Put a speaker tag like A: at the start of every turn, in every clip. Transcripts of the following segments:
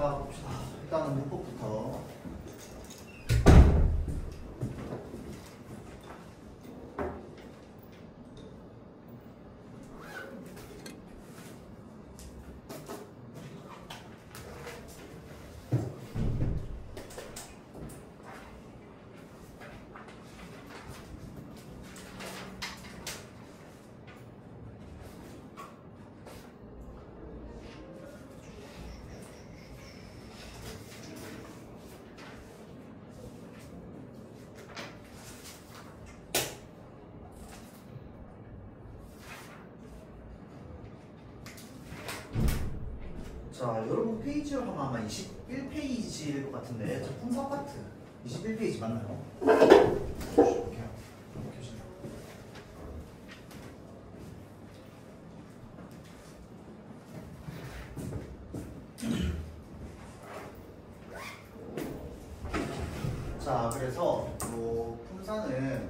A: 자, 봅시다. 일단은 문법부터. 자, 여러분 페이지로 하면 아마 21페이지일 것 같은데, 저 품사 파트 21페이지 맞나요? 자, 그래서 요 품사는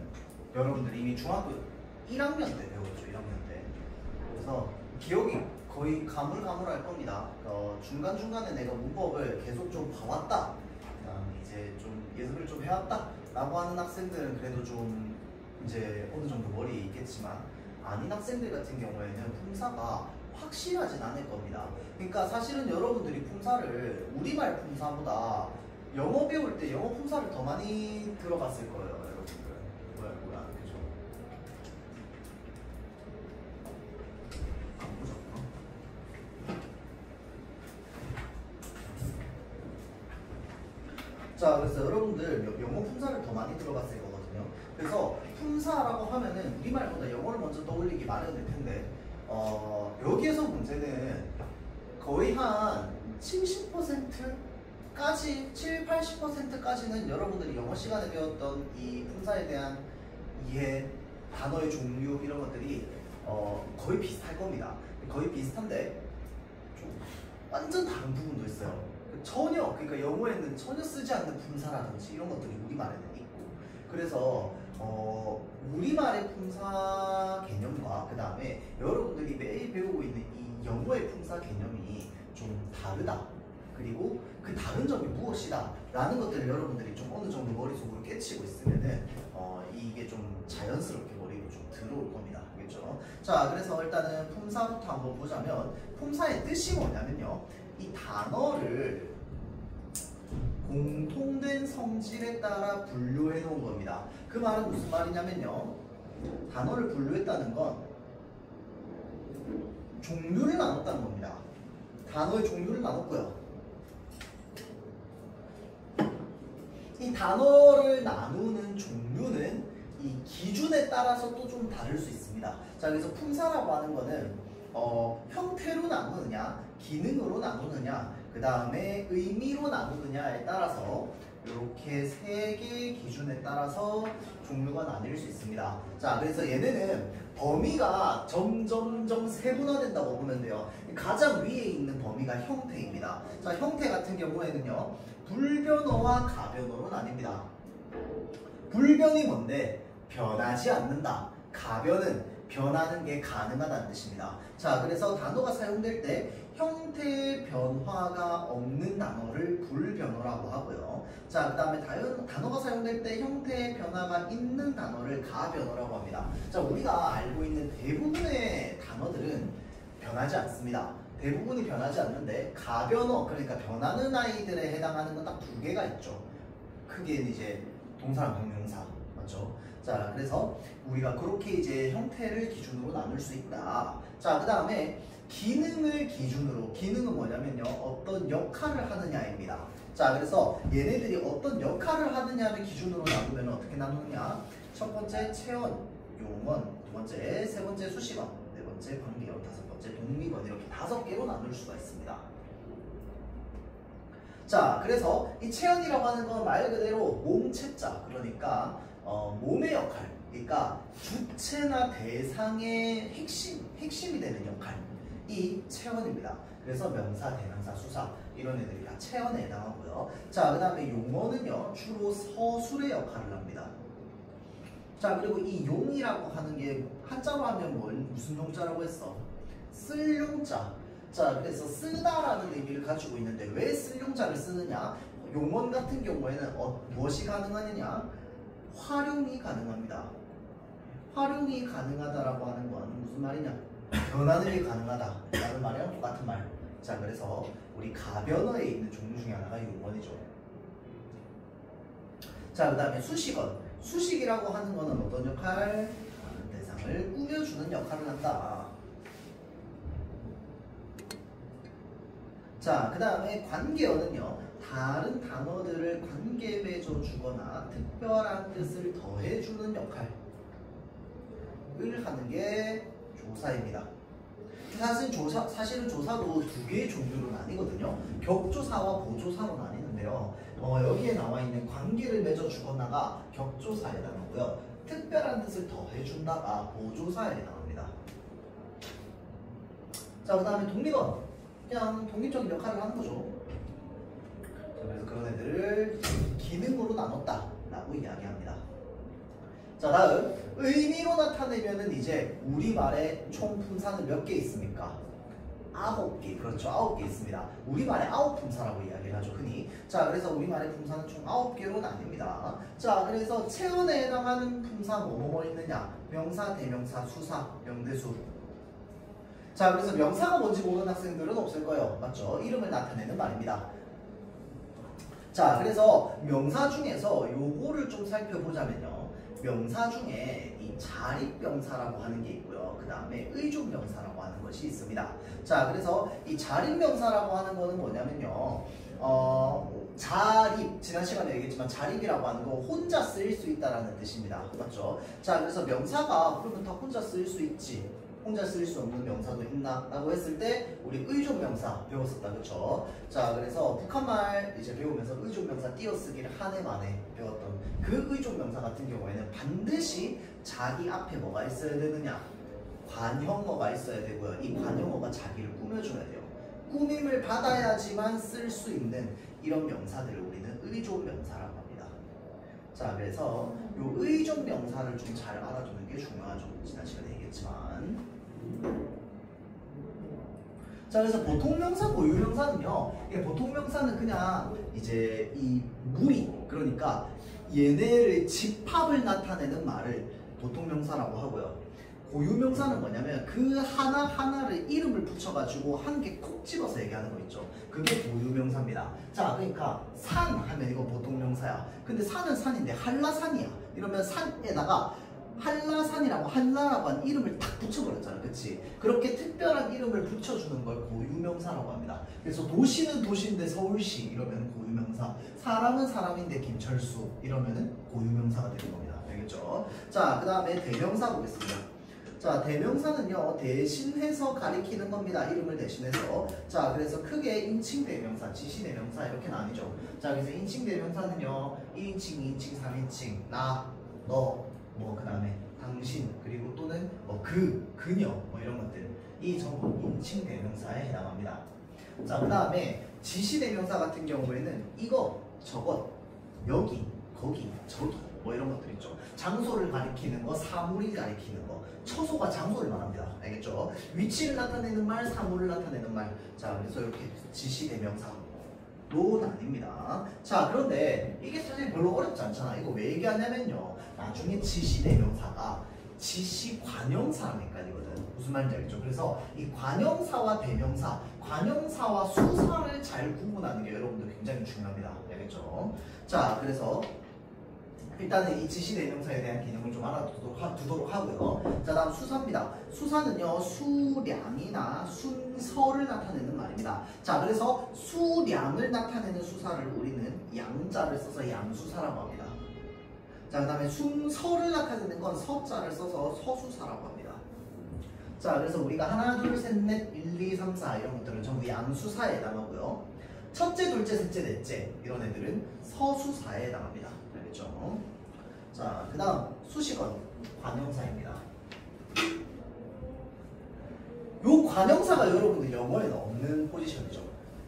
A: 여러분들이 이미 중학교 1학년 때 배웠죠. 1학년 때. 그래서 기억이 거의 가물가물할 겁니다. 중간중간에 내가 문법을 계속 좀 봐왔다, 이제 좀 예습을 좀 해왔다 라고 하는 학생들은 그래도 좀 이제 어느 정도 머리에 있겠지만, 아닌 학생들 같은 경우에는 품사가 확실하진 않을 겁니다. 그러니까 사실은 여러분들이 품사를 우리말 품사보다 영어 배울 때 영어 품사를 더 많이 들어봤을 거예요, 여러분들. 뭐야, 그죠? 안 보셨나? 자, 그래서 여러분들 영어 품사를 더 많이 들어봤을 거거든요. 그래서 품사라고 하면은 우리말보다 영어를 먼저 떠올리기 마련일 텐데, 여기에서 문제는 거의 한 70%까지, 70~80%까지는 여러분들이 영어 시간에 배웠던 이 품사에 대한 이해, 단어의 종류 이런 것들이 거의 비슷할 겁니다. 거의 비슷한데 좀 완전 다른 부분도 있어요. 전혀, 그러니까 영어에는 전혀 쓰지 않는 품사라든지 이런 것들이 우리말에는 있고, 그래서 우리말의 품사 개념과 그 다음에 여러분들이 매일 배우고 있는 이 영어의 품사 개념이 좀 다르다, 그리고 그 다른 점이 무엇이다 라는 것들을 여러분들이 좀 어느 정도 머릿속으로 깨치고 있으면은 이게 좀 자연스럽게 머리로 좀 들어올 겁니다. 알겠죠? 자, 그래서 일단은 품사부터 한번 보자면, 품사의 뜻이 뭐냐면요, 이 단어를 공통된 성질에 따라 분류해 놓은 겁니다. 그 말은 무슨 말이냐면요, 단어를 분류했다는 건 종류를 나눴다는 겁니다. 단어의 종류를 나눴고요, 이 단어를 나누는 종류는 이 기준에 따라서 또 좀 다를 수 있습니다. 자, 그래서 품사라고 하는 거는 형태로 나누느냐, 기능으로 나누느냐, 그 다음에 의미로 나누느냐에 따라서 이렇게 세 개의 기준에 따라서 종류가 나뉠 수 있습니다. 자, 그래서 얘네는 범위가 점점점 세분화된다고 보면 돼요. 가장 위에 있는 범위가 형태입니다. 자, 형태 같은 경우에는요, 불변어와 가변어로 나뉩니다. 불변이 뭔데? 변하지 않는다. 가변은 변하는 게 가능하다는 뜻입니다. 자, 그래서 단어가 사용될 때 형태의 변화가 없는 단어를 불변어라고 하고요. 자, 그 다음에 단어가 사용될 때 형태의 변화가 있는 단어를 가변어라고 합니다. 자, 우리가 알고 있는 대부분의 단어들은 변하지 않습니다. 대부분이 변하지 않는데, 가변어, 그러니까 변하는 아이들에 해당하는 건 딱 두 개가 있죠. 크게 이제 동사랑 동명사, 맞죠? 자, 그래서 우리가 그렇게 이제 형태를 기준으로 나눌 수 있다. 자, 그 다음에 기능을 기준으로, 기능은 뭐냐면요, 어떤 역할을 하느냐입니다. 자, 그래서 얘네들이 어떤 역할을 하느냐를 기준으로 나누면 어떻게 나누느냐? 첫 번째 체언, 용언, 두 번째, 세 번째 수식어, 네 번째 관계어, 다섯 번째 독립어, 이렇게 5개로 나눌 수가 있습니다. 자, 그래서 이 체언이라고 하는 건 말 그대로 몸체자, 그러니까 몸의 역할, 그러니까 주체나 대상의 핵심이 되는 역할이 체언입니다. 그래서 명사, 대명사, 수사 이런 애들이 다 체언에 해당하고요. 자, 그 다음에 용어는요, 주로 서술의 역할을 합니다. 자, 그리고 이 용이라고 하는 게 한자로 하면 무슨 용자라고 했어? 쓸 용자. 자, 그래서 쓰다라는 의미를 가지고 있는데 왜 쓸용자를 쓰느냐? 용언 같은 경우에는 무엇이 가능하느냐? 활용이 가능합니다. 활용이 가능하다라고 하는 건 무슨 말이냐? 변환이 가능하다라는 말이랑 똑같은 말. 자, 그래서 우리 가변어에 있는 종류 중에 하나가 용언이죠. 자, 그 다음에 수식어. 수식이라고 하는 거는 어떤 역할? 대상을 꾸며주는 역할을 한다. 자, 그 다음에 관계어는요. 다른 단어들을 관계 맺어주거나 특별한 뜻을 더해주는 역할을 하는 게 조사입니다. 사실은 조사도 두 개의 종류로 나뉘거든요. 격조사와 보조사로 나뉘는데요. 여기에 나와 있는 관계를 맺어주거나가 격조사에 해당하고요. 특별한 뜻을 더해준다가 보조사에 해당합니다. 자, 그 다음에 독립어. 그냥 독립적인 역할을 하는 거죠. 그래서 그런 애들을 기능으로 나눴다 라고 이야기합니다. 자, 다음 의미로 나타내면은 이제 우리말에 총 품사는 몇 개 있습니까? 9개. 그렇죠. 9개 있습니다. 우리말에 9품사라고 이야기를 하죠, 흔히. 자, 그래서 우리말의 품사는 총 9개로 나뉩니다. 자, 그래서 체언에 해당하는 품사 뭐뭐 있느냐? 명사, 대명사, 수사, 명대수. 자, 그래서 명사가 뭔지 모르는 학생들은 없을 거예요. 맞죠? 이름을 나타내는 말입니다. 자, 그래서 명사 중에서 요거를 좀 살펴보자면요. 명사 중에 이 자립명사라고 하는 게 있고요. 그 다음에 의존명사라고 하는 것이 있습니다. 자, 그래서 이 자립명사라고 하는 거는 뭐냐면요. 자립, 지난 시간에 얘기했지만 자립이라고 하는 거 혼자 쓰일 수 있다라는 뜻입니다. 맞죠? 자, 그래서 명사가 그러면 다 혼자 쓰일 수 있지. 혼자 쓸 수 없는 명사도 있나? 라고 했을 때 우리 의존명사 배웠었다. 그쵸? 자, 그래서 북한말 이제 배우면서 의존명사 띄어쓰기를 한 해 만에 배웠던 그 의존명사 같은 경우에는 반드시 자기 앞에 뭐가 있어야 되느냐? 관형어가 있어야 되고요. 이 관형어가 자기를 꾸며줘야 돼요. 꾸밈을 받아야지만 쓸 수 있는 이런 명사들을 우리는 의존명사라고 합니다. 자, 그래서 이 의존명사를 좀 잘 알아두는 게 중요하죠. 지난 시간에 얘기했지만. 자, 그래서 보통명사, 고유명사는요. 보통명사는 그냥 이제 이 무리, 그러니까 얘네의 집합을 나타내는 말을 보통명사라고 하고요. 고유명사는 뭐냐면 그 하나하나를 이름을 붙여가지고 한 개 콕 집어서 얘기하는 거 있죠. 그게 고유명사입니다. 자, 그러니까 산 하면 이거 보통명사야. 근데 산은 산인데 한라산이야. 이러면 산에다가 한라산이라고 한라라고 한 이름을 딱 붙여버렸잖아. 그치? 그렇게 특별한 이름을 붙여주는 걸 고유명사라고 합니다. 그래서 도시는 도시인데 서울시 이러면 고유명사, 사람은 사람인데 김철수 이러면은 고유명사가 되는 겁니다. 알겠죠? 자, 그 다음에 대명사 보겠습니다. 자, 대명사는요, 대신해서 가리키는 겁니다. 이름을 대신해서. 자, 그래서 크게 인칭 대명사, 지시 대명사 이렇게 나뉘죠. 자, 그래서 인칭 대명사는요, 1인칭, 2인칭, 3인칭, 나, 너, 뭐 그 다음에 당신, 그리고 또는 뭐 그녀, 뭐 이런 것들. 이 전부 인칭 대명사에 해당합니다. 자, 그 다음에 지시 대명사 같은 경우에는 이거, 저것, 여기, 거기, 저기, 뭐 이런 것들 있죠. 장소를 가리키는 거, 사물을 가리키는 거. 처소가 장소를 말합니다. 알겠죠? 위치를 나타내는 말, 사물을 나타내는 말. 자, 그래서 이렇게 지시 대명사로 나뉩니다. 자, 그런데 이게 사실 별로 어렵지 않잖아. 이거 왜 얘기하냐면요. 나중에 지시 대명사가 지시 관형사랑 헷갈리거든. 무슨 말인지 알겠죠? 그래서 이 관형사와 대명사, 관형사와 수사를 잘 구분하는 게 여러분들 굉장히 중요합니다. 알겠죠? 자, 그래서 일단은 이 지시 대명사에 대한 개념을 좀 알아두도록 하고요. 자, 다음 수사입니다. 수사는요, 수량이나 순서를 나타내는 말입니다. 자, 그래서 수량을 나타내는 수사를 우리는 양자를 써서 양수사라고 합니다. 자, 그 다음에 순서를 나타내는 건 서자를 써서 서수사라고 합니다. 자, 그래서 우리가 하나, 둘, 셋, 넷, 1, 2, 3, 4 이런 것들은 전부 양수사에 해당하고요. 첫째, 둘째, 셋째, 넷째 이런 애들은 서수사에 해당합니다. 알겠죠? 자, 그 다음 수식어 관형사입니다. 요 관형사가 여러분들 영어에는 없는 포지션이죠.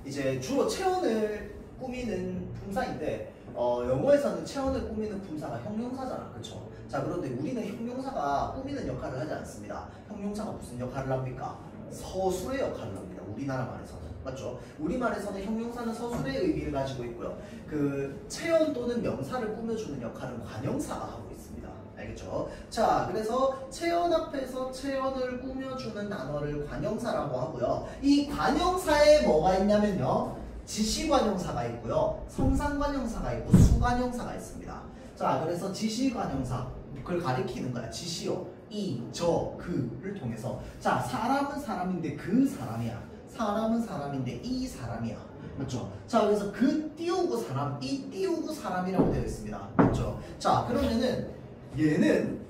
A: 이제 주로 체언을 꾸미는 품사인데 영어에서는 체언을 꾸미는 품사가 형용사잖아. 그쵸? 자, 그런데 우리는 형용사가 꾸미는 역할을 하지 않습니다. 형용사가 무슨 역할을 합니까? 서술의 역할을 합니다. 우리나라 말에서는. 맞죠? 우리말에서는 형용사는 서술의 의미를 가지고 있고요. 그 체언 또는 명사를 꾸며주는 역할은 관형사가 하고 있습니다. 알겠죠? 자, 그래서 체언 앞에서 체언을 꾸며주는 단어를 관형사라고 하고요. 이 관형사에 뭐가 있냐면요. 지시관형사가 있고요. 성상관형사가 있고 수관형사가 있습니다. 자, 그래서 지시관형사, 그걸 가리키는 거야. 지시요. 이, 저, 그를 통해서. 자, 사람은 사람인데 그 사람이야. 사람은 사람인데 이 사람이야. 맞죠? 자, 그래서 그 띄우고 사람, 이 띄우고 사람이라고 되어 있습니다. 맞죠? 자, 그러면은 얘는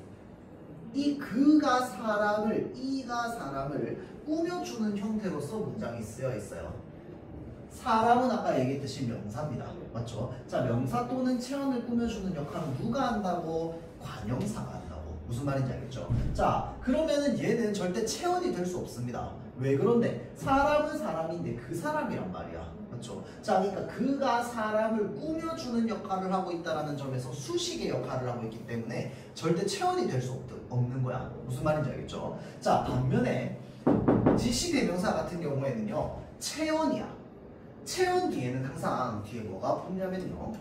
A: 이 그가 사람을, 이가 사람을 꾸며주는 형태로서 문장이 쓰여 있어요. 사람은 아까 얘기했듯이 명사입니다. 맞죠? 자, 명사 또는 체언을 꾸며주는 역할은 누가 한다고? 관형사가 한다고. 무슨 말인지 알겠죠? 자, 그러면은 얘는 절대 체언이 될 수 없습니다. 왜 그런데? 사람은 사람인데 그 사람이란 말이야. 맞죠? 자, 그러니까 그가 사람을 꾸며주는 역할을 하고 있다는 점에서 수식의 역할을 하고 있기 때문에 절대 체언이 될 수 없는 거야. 무슨 말인지 알겠죠? 자, 반면에 지시대명사 같은 경우에는요, 체언이야. 체언 뒤에는 항상 뒤에 뭐가 붙냐면요,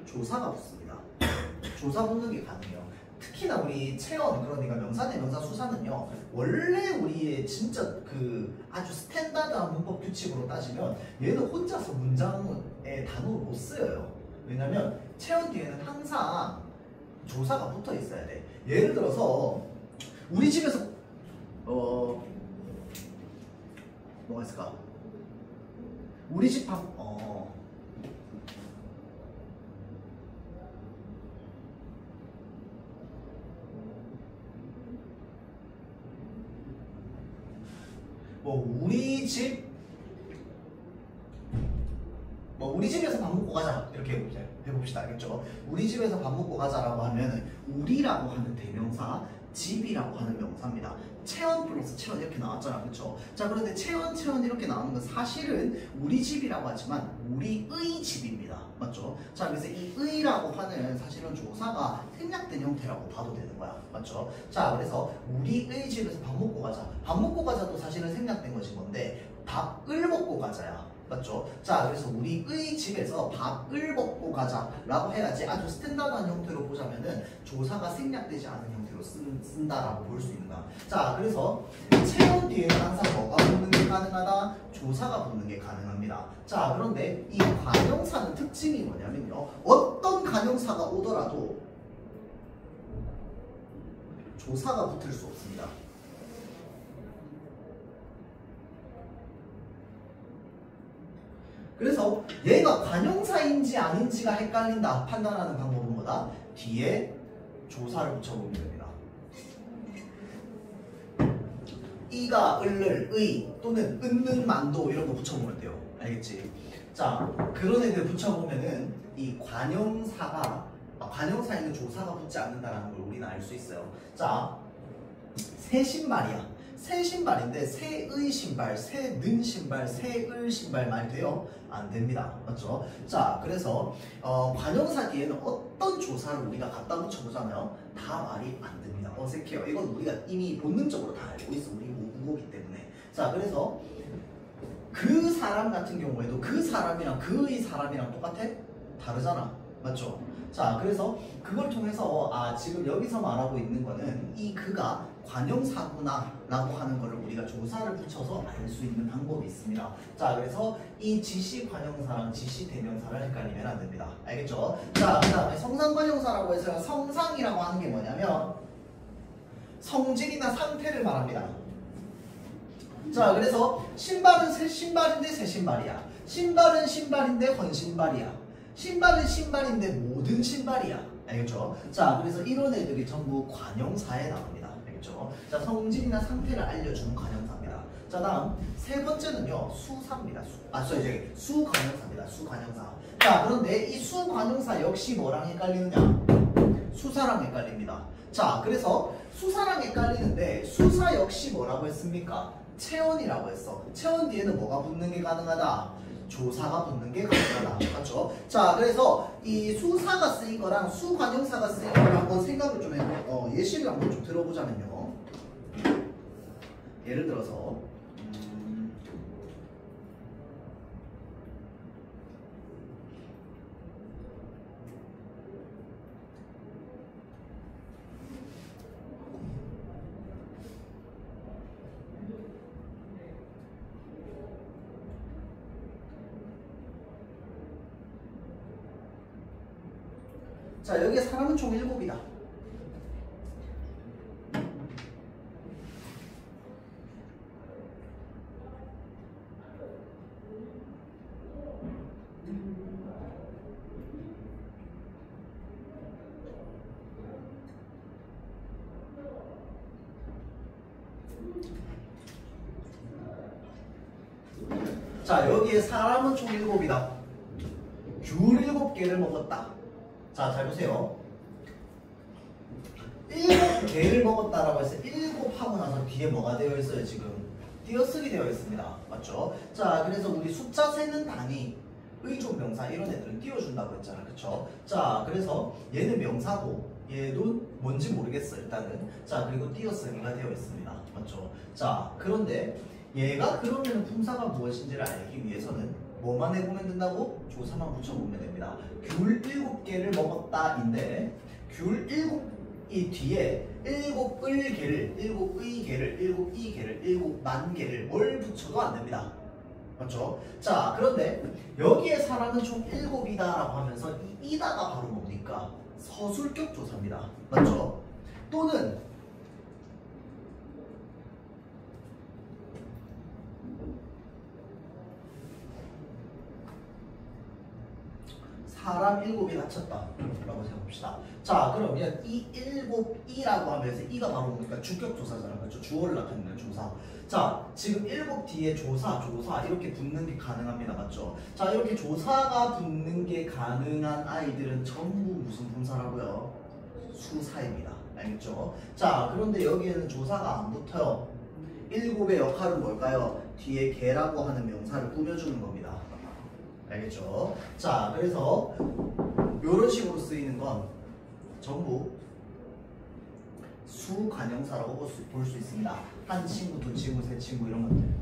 A: 조사가 붙습니다. 조사 붙는 게 가능해요. 특히나 우리 체언, 그러니까 명사, 대명사, 수사는요, 원래 우리의 진짜 그 아주 스탠다드한 문법 규칙으로 따지면 얘는 혼자서 문장에 단어를 못 쓰여요. 왜냐면 체언 뒤에는 항상 조사가 붙어 있어야 돼. 예를 들어서 우리 집에서 뭐가 있을까? 우리 집 우리 집에서 밥 먹고 가자 이렇게 해봅시다. 알겠죠? 우리 집에서 밥 먹고 가자라고 하면 우리라고 하는 대명사, 집이라고 하는 명사입니다. 체언 플러스 체언 이렇게 나왔잖아. 그렇죠? 자, 그런데 체언 이렇게 나오는 건 사실은 우리 집이라고 하지만 우리의 집입니다. 맞죠? 자, 그래서 이 의라고 하는 사실은 조사가 생략된 형태라고 봐도 되는 거야. 맞죠? 자, 그래서 우리의 집에서 밥 먹고 가자. 밥 먹고 가자도 사실은 생략된 것인 건데 밥을 먹고 가자야. 맞죠? 자, 그래서 우리의 집에서 밥을 먹고 가자라고 해야지 아주 스탠다드한 형태로 보자면은 조사가 생략되지 않은 형태로 쓴다라고 볼 수 있는 거야. 자, 그래서 체언 뒤에는 항상 뭐가 붙는 게 가능하다? 조사가 붙는 게 가능합니다. 자, 그런데 이 관형사는 특징이 뭐냐면요, 어떤 관형사가 오더라도 조사가 붙을 수 없습니다. 그래서 얘가 관형사인지 아닌지가 헷갈린다 판단하는 방법은 뭐다? 뒤에 조사를 붙여보면 됩니다. 이가 을을 의 또는 은는 만도 이런 거 붙여보면 돼요. 알겠지? 자, 그런 애들 붙여보면은 이 관형사에는 조사가 붙지 않는다는 걸 우리는 알 수 있어요. 자, 새 신발이야. 새 신발인데 새의 신발, 새는 신발, 새을 신발 말이 돼요? 안 됩니다. 맞죠? 자, 그래서 관형사 뒤에는 어떤 조사를 우리가 갖다 붙여보자면 다 말이 안 됩니다. 어색해요. 이건 우리가 이미 본능적으로 다 알고 있어. 우리 모국어기 때문에. 자, 그래서 그 사람 같은 경우에도 그 사람이랑 그의 사람이랑 똑같아? 다르잖아. 맞죠? 자, 그래서 그걸 통해서 지금 여기서 말하고 있는 거는 이 그가 관형사구나 라고 하는 거를 우리가 조사를 붙여서 알 수 있는 방법이 있습니다. 자, 그래서 이 지시 관형사랑 지시 대명사를 헷갈리면 안 됩니다. 알겠죠? 자, 그 다음에 성상관형사라고 해서 성상이라고 하는 게 뭐냐면 성질이나 상태를 말합니다. 자, 그래서 신발은 새 신발인데 새 신발이야. 신발은 신발인데 헌신발이야. 신발은 신발인데 모든 신발이야. 알겠죠? 자, 그래서 이런 애들이 전부 관형사에 나옵니다. 알겠죠? 자, 성질이나 상태를 알려주는 관형사입니다. 자, 다음 세 번째는요, 수사입니다. 수관형사입니다. 수관형사. 자, 그런데 이 수관형사 역시 뭐랑 헷갈리느냐? 수사랑 헷갈립니다. 자, 그래서 수사랑 헷갈리는데 수사 역시 뭐라고 했습니까? 체언이라고 했어. 체언 뒤에는 뭐가 붙는 게 가능하다? 조사가 붙는 게 가능하다. 맞죠? 자, 그래서 이 수사가 쓰인 거랑 수관형사가 쓰인 거를 한번 생각을 좀 해보고 예시를 한번 좀 들어보자면요. 예를 들어서 자, 여기에 사람은 총 7이다. 자, 여기에 사람은 총 7이다. 귤 7개를 먹었다. 자, 잘 보세요. 7개를 먹었다라고 해서 7 하고 나서 뒤에 뭐가 되어 있어요? 지금 띄어쓰기 되어 있습니다. 맞죠? 자, 그래서 우리 숫자 세는 단위, 의존 명사 이런 애들은 띄워준다고 했잖아. 그쵸? 자, 그래서 얘는 명사고 얘도 뭔지 모르겠어 일단은. 자, 그리고 띄어쓰기가 되어 있습니다. 맞죠? 자, 그런데 얘가 그러면 품사가 무엇인지를 알기 위해서는 뭐만 해보면 된다고? 조사만 붙여보면 됩니다. 귤 7개를 먹었다인데 귤 7이 뒤에 7을 개를, 7의 개를, 7이 개를, 7만 개를 뭘 붙여도 안 됩니다. 맞죠? 자, 그런데 여기에 사람은 총 7이다 라고 하면서 이 이다가 바로 뭡니까? 서술격 조사입니다. 맞죠? 또는 사람 7이 다쳤다 라고 생각합시다. 자, 그러면 이 7이라고 하면서 이가 바로 뭡니까? 주격조사잖아. 그렇죠? 주어를 나타내는 조사. 자, 지금 7 뒤에 조사 이렇게 붙는 게 가능합니다. 맞죠? 자, 이렇게 조사가 붙는 게 가능한 아이들은 전부 무슨 품사라고요? 수사입니다. 알겠죠? 자, 그런데 여기에는 조사가 안 붙어요. 7의 역할은 뭘까요? 뒤에 개라고 하는 명사를 꾸며주는 겁니다. 알겠죠? 자, 그래서 이런 식으로 쓰이는 건 전부 수관형사라고 볼 수 있습니다. 한 친구, 두 친구, 세 친구 이런 것들.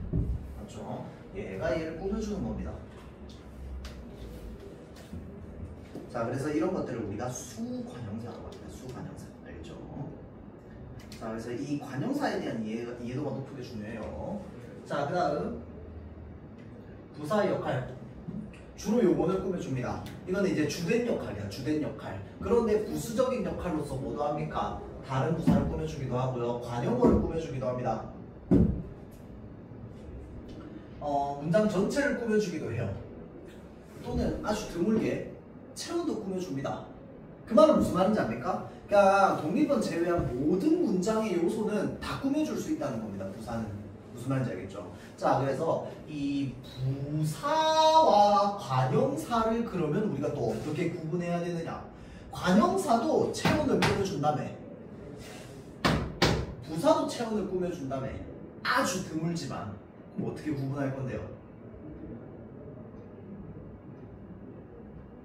A: 맞죠? 얘가 얘를 꾸며주는 겁니다. 자, 그래서 이런 것들을 우리가 수관형사라고 합니다. 수관형사. 알겠죠? 자, 그래서 이 관형사에 대한 이해도가 높은 게 중요해요. 자, 그 다음 부사의 역할. 주로 요거를 꾸며줍니다. 이거는 이제 주된 역할이야. 주된 역할. 그런데 부수적인 역할로서 뭐도 합니까? 다른 부사를 꾸며주기도 하고요. 관용어를 꾸며주기도 합니다. 문장 전체를 꾸며주기도 해요. 또는 아주 드물게 체온도 꾸며줍니다. 그 말은 무슨 말인지 압니까? 그러니까 독립은 제외한 모든 문장의 요소는 다 꾸며줄 수 있다는 겁니다. 부사는. 무슨 말인지 알겠죠? 자, 그래서 이 부사와 관형사를 그러면 우리가 또 어떻게 구분해야 되느냐? 관형사도 체온을 꾸며준다며. 부사도 체온을 꾸며준다며. 아주 드물지만 그럼 어떻게 구분할 건데요?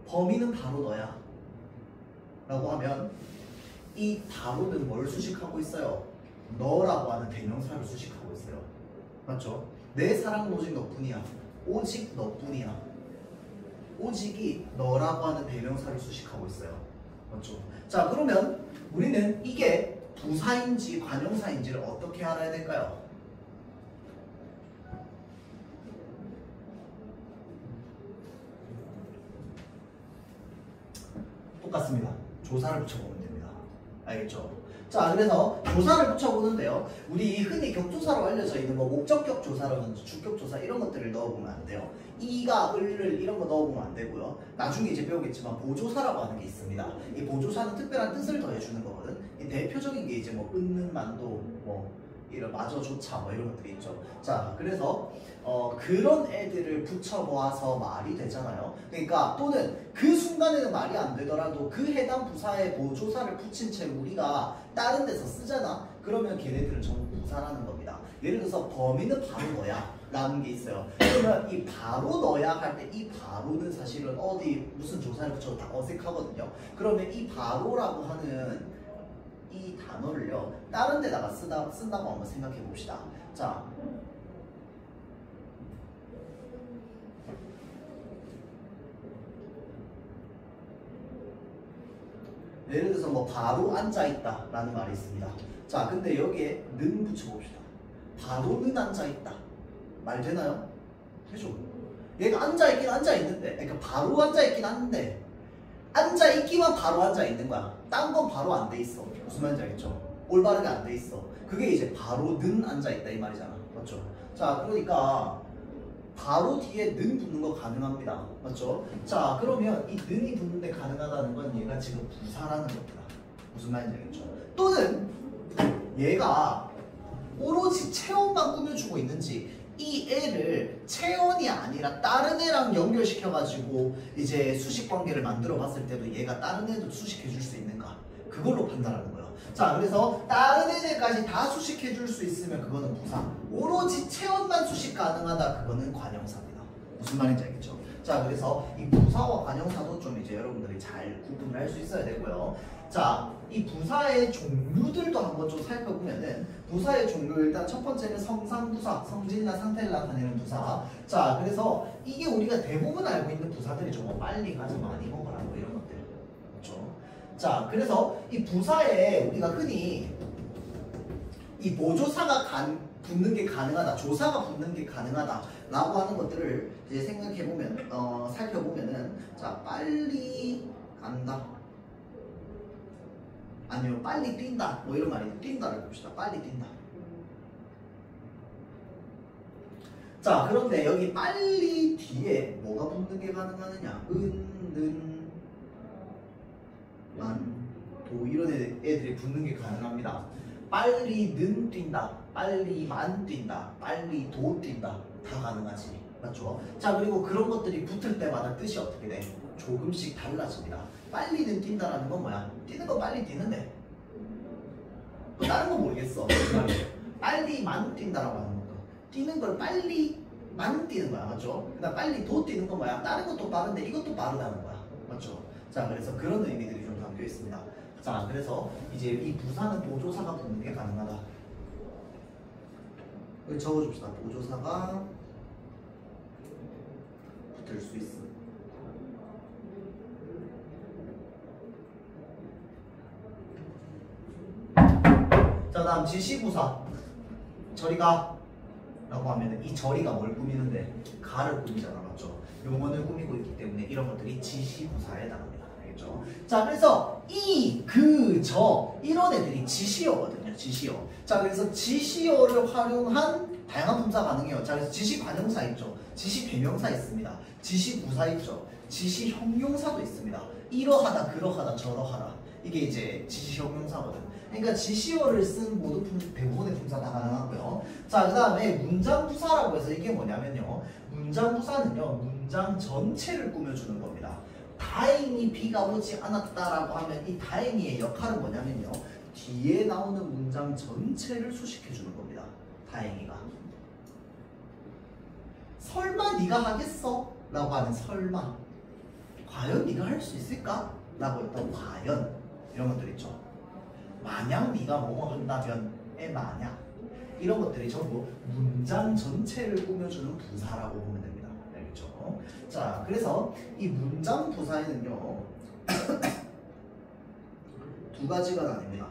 A: 범인은 바로 너야 라고 하면 이 바로는 뭘 수식하고 있어요? 너라고 하는 대명사를 수식하고 있어요. 맞죠? 내 사랑 오직 너뿐이야. 오직 너뿐이야. 오직이 너라고 하는 대명사를 수식하고 있어요. 맞죠? 자, 그러면 우리는 이게 부사인지 관형사인지를 어떻게 알아야 될까요? 똑같습니다. 조사를 붙여보면 됩니다. 알겠죠? 자, 그래서 조사를 붙여보는데요. 우리 흔히 격조사로 알려져 있는 뭐 목적격 조사라든지 주격 조사 이런 것들을 넣어보면 안 돼요. 이가, 을을 이런 거 넣어보면 안 되고요. 나중에 이제 배우겠지만 보조사라고 하는 게 있습니다. 이 보조사는 특별한 뜻을 더해주는 거거든. 이 대표적인 게 이제 뭐 은는 만도 뭐 이런 마저조차 뭐 이런 것들이 있죠. 자, 그래서 그런 애들을 붙여보아서 말이 되잖아요. 그러니까 또는 그 순간에는 말이 안 되더라도 그 해당 부사에 보조사를 붙인 채 우리가 다른 데서 쓰잖아. 그러면 걔네들은 전부 부사라는 겁니다. 예를 들어서 범인은 바로 너야 라는 게 있어요. 그러면 이 바로 너야 할 때 이 바로는 사실은 어디 무슨 조사를 붙여도 다 어색하거든요. 그러면 이 바로라고 하는 이 단어를요 다른 데다가 쓴다고 한번 생각해 봅시다. 자, 예를 들어서 뭐 바로 앉아있다 라는 말이 있습니다. 자, 근데 여기에 는 붙여봅시다. 바로는 앉아있다. 말 되나요? 되죠? 얘가 앉아있긴 앉아있는데, 그러니까 바로 앉아있긴 한데 앉아있기만 바로 앉아있는 거야. 딴 건 바로 안 돼 있어. 무슨 말인지 알겠죠? 올바르게 안 돼 있어. 그게 이제 바로는 앉아있다 이 말이잖아. 맞죠? 자, 그러니까 바로 뒤에 는 붙는 거 가능합니다. 맞죠? 자, 그러면 이 는이 붙는데 가능하다는 건 얘가 지금 부사라는 겁니다. 무슨 말인지 알겠죠? 또는 얘가 오로지 체온만 꾸며주고 있는지 이 애를 체온이 아니라 다른 애랑 연결시켜가지고 이제 수식 관계를 만들어 봤을 때도 얘가 다른 애도 수식해줄 수 있는가? 그걸로 판단하는 거예요. 자, 그래서 다른 애들까지 다 수식해줄 수 있으면 그거는 부사. 오로지 체온만 수식 가능하다. 그거는 관형사입니다. 무슨 말인지 알겠죠? 자, 그래서 이 부사와 관형사도 좀 이제 여러분들이 잘 구분을 할 수 있어야 되고요. 자, 이 부사의 종류들도 한번 좀 살펴보면은 부사의 종류 일단 첫 번째는 성상부사, 성질이나 상태를 나타내는 부사. 자, 그래서 이게 우리가 대부분 알고 있는 부사들이죠. 뭐 빨리 가지 많이 먹어라 뭐 이런 것들. 그렇죠? 자, 그래서 이 부사에 우리가 흔히 이 보조사가 붙는 게 가능하다, 조사가 붙는 게 가능하다라고 하는 것들을 이제 생각해보면, 살펴보면은, 자, 빨리 간다. 아니면 빨리 뛴다. 뭐 이런 말이 뛴다를 봅시다. 빨리 뛴다. 자, 그런데 여기 빨리 뒤에 뭐가 붙는 게 가능하느냐? 는, 만, 도 이런 애들이 붙는 게 가능합니다. 빨리는 뛴다, 빨리만 뛴다, 빨리 도 뛴다 다 가능하지. 맞죠? 자, 그리고 그런 것들이 붙을 때마다 뜻이 어떻게 돼? 조금씩 달라집니다. 빨리는 뛴다라는 건 뭐야? 뛰는 건 빨리 뛰는데 다른 건 모르겠어. 빨리만 뛴다라고 하는 것도 뛰는 걸 빨리만 뛰는 거야. 맞죠? 그다음 빨리 도 뛰는 건 뭐야? 다른 것도 빠른데 이것도 빠르다는 거야. 맞죠? 자, 그래서 그런 의미들이 좀 담겨 있습니다. 자, 그래서 이제 이 부사는 보조사가 붙는 게 가능하다. 여기 적어줍시다. 보조사가 붙을 수 있어. 자, 다음 지시부사. 저리가 라고 하면 이 저리가 뭘 꾸미는데? 가를 꾸미잖아. 맞죠? 용언을 꾸미고 있기 때문에 이런 것들이 지시부사에 해당합니다. 알겠죠? 자, 그래서 이, 그, 저 이런 애들이 지시어거든요. 지시어. 자, 그래서 지시어를 활용한 다양한 품사 가능해요. 자, 그래서 지시관용사 있죠. 지시대명사 있습니다. 지시부사 있죠. 지시형용사도 있습니다. 이러하다, 그러하다, 저러하다. 이게 이제 지시형용사거든. 그러니까 지시어를 쓴 대부분의 품사 다 가능하고요. 자, 그 다음에 문장부사라고 해서 이게 뭐냐면요. 문장부사는요. 문장 전체를 꾸며주는 겁니다. 다행히 비가 오지 않았다라고 하면 이 다행히의 역할은 뭐냐면요. 뒤에 나오는 문장 전체를 수식해주는 겁니다. 다행히가. 설마 네가 하겠어? 라고 하는 설마. 과연 네가 할 수 있을까? 라고 했던 과연. 이런 것들 있죠. 만약 네가 뭐뭐 한다면의 만약. 이런 것들이 전부 문장 전체를 꾸며주는 부사라고 보면 됩니다. 알겠죠? 자, 그래서 이 문장 부사에는요. 두 가지가 나뉩니다.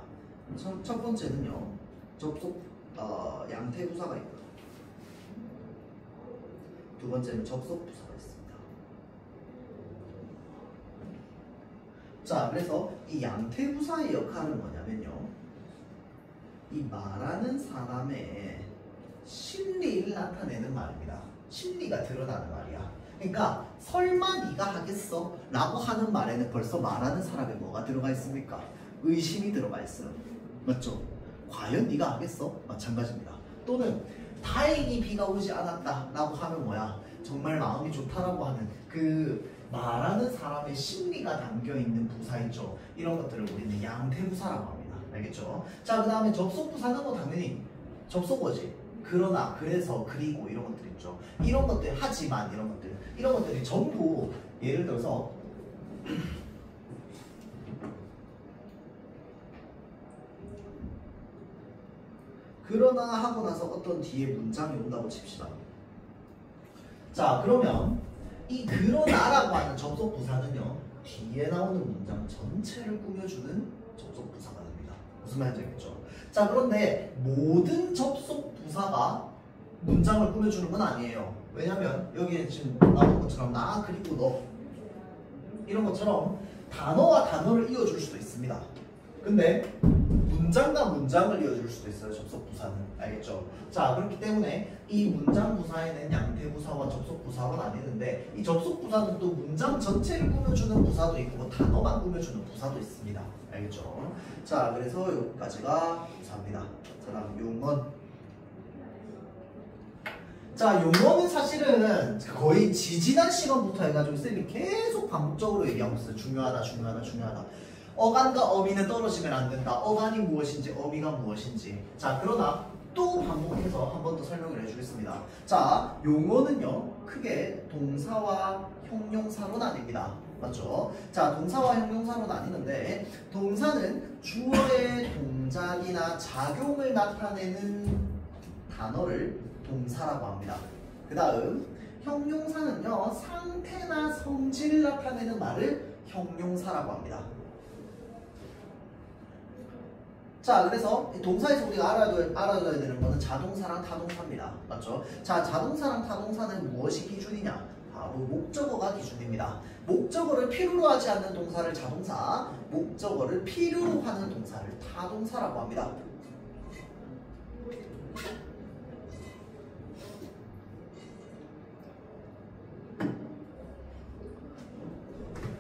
A: 첫 번째는요. 접속 양태 부사가 있고요. 두 번째는 접속 부사가 있습니다. 자, 그래서 이 양태 부사의 역할은 뭐냐면요. 이 말하는 사람의 심리를 나타내는 말입니다. 심리가 드러나는 말이야. 그러니까 설마 네가 하겠어? 라고 하는 말에는 벌써 말하는 사람에 뭐가 들어가 있습니까? 의심이 들어가 있어요. 맞죠? 과연 네가 하겠어? 마찬가지입니다. 또는 다행히 비가 오지 않았다 라고 하면 뭐야? 정말 마음이 좋다라고 하는 그 말하는 사람의 심리가 담겨있는 부사 있죠. 이런 것들을 우리는 양태부사라고 합니다. 알겠죠? 자, 그 다음에 접속부사는 뭐 당연히 접속어지. 그러나, 그래서, 그리고 이런 것들 있죠. 이런 것들, 하지만 이런 것들이 전부 예를 들어서 그러나 하고 나서 어떤 뒤에 문장이 온다고 칩시다. 자, 그러면 이 그러나라고 하는 접속 부사는요, 뒤에 나오는 문장 전체를 꾸며주는 접속 부사가 됩니다. 무슨 말인지 알겠죠? 자, 그런데 모든 접속 부사가 문장을 꾸며주는 건 아니에요. 왜냐면 여기에 지금 나온 것처럼 나 그리고 너 이런 것처럼 단어와 단어를 이어줄 수도 있습니다. 근데 문장과 문장을 이어줄 수도 있어요. 접속 부사는. 알겠죠? 자, 그렇기 때문에 이 문장 부사에는 양태 부사와 접속 부사가 나뉘는데 이 접속 부사는 또 문장 전체를 꾸며주는 부사도 있고 뭐 단어만 꾸며주는 부사도 있습니다. 알겠죠? 자, 그래서 여기까지가 부사입니다. 자, 다음 용언. 자, 용어는 사실은 거의 지지난 시간부터 해가지고 쌤이 계속 반복적으로 얘기하고 있어요. 중요하다, 중요하다, 중요하다. 어간과 어미는 떨어지면 안 된다. 어간이 무엇인지, 어미가 무엇인지. 자, 그러나 또 반복해서 한 번 더 설명을 해주겠습니다. 자, 용어는요, 크게 동사와 형용사로 나뉩니다. 맞죠? 자, 동사와 형용사로 나뉘는데 동사는 주어의 동작이나 작용을 나타내는 단어를 동사라고 합니다. 그 다음 형용사는요, 상태나 성질을 나타내는 말을 형용사라고 합니다. 자, 그래서 동사에서 우리가 알아둬야 되는 거는 자동사랑 타동사입니다. 맞죠? 자, 자동사랑 타동사는 무엇이 기준이냐? 바로 목적어가 기준입니다. 목적어를 필요로 하지 않는 동사를 자동사, 목적어를 필요로 하는 동사를 타동사라고 합니다.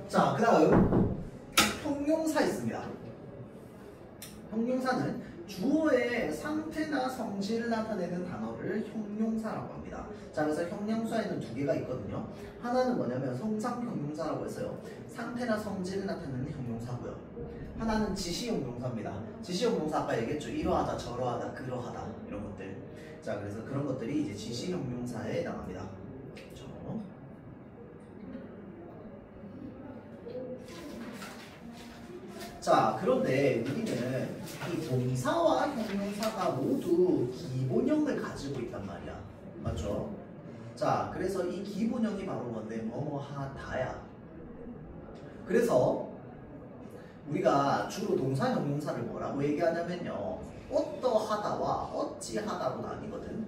A: 자, 그 다음 형용사 있습니다. 형용사는 주어의 상태나 성질을 나타내는 단어를 형용사라고 합니다. 자, 그래서 형용사에는 두 개가 있거든요. 하나는 뭐냐면 성상 형용사라고 해서요, 상태나 성질을 나타내는 형용사고요. 하나는 지시 형용사입니다. 지시 형용사 아까 얘기했죠. 이러하다, 저러하다, 그러하다 이런 것들. 자, 그래서 그런 것들이 이제 지시 형용사에 해당합니다. 그렇죠? 자, 그런데 우리는 이 동사와 형용사가 모두 기본형을 가지고 있단 말이야. 맞죠? 자, 그래서 이 기본형이 바로 뭔데? 뭐뭐하다야. 그래서 우리가 주로 동사, 형용사를 뭐라고 얘기하냐면요, 어떠하다와 어찌하다로 나뉘거든.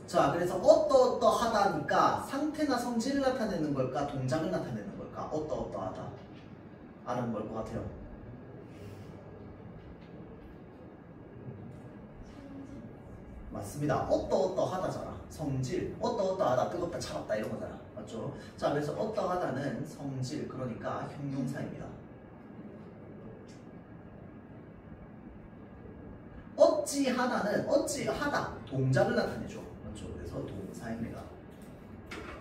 A: 자, 그래서 어떠하다니까 상태나 성질을 나타내는 걸까? 동작을 나타내는 걸까? 어떠하다. 아는 걸 것 같아요. 맞습니다. 어떠하다잖아. 성질. 어떠하다. 뜨겁다, 차갑다 이런 거잖아. 맞죠? 자, 그래서 어떠하다는 성질, 그러니까 형용사입니다. 어찌하다는 어찌하다. 동작을 나타내죠. 맞죠? 그래서 동사입니다.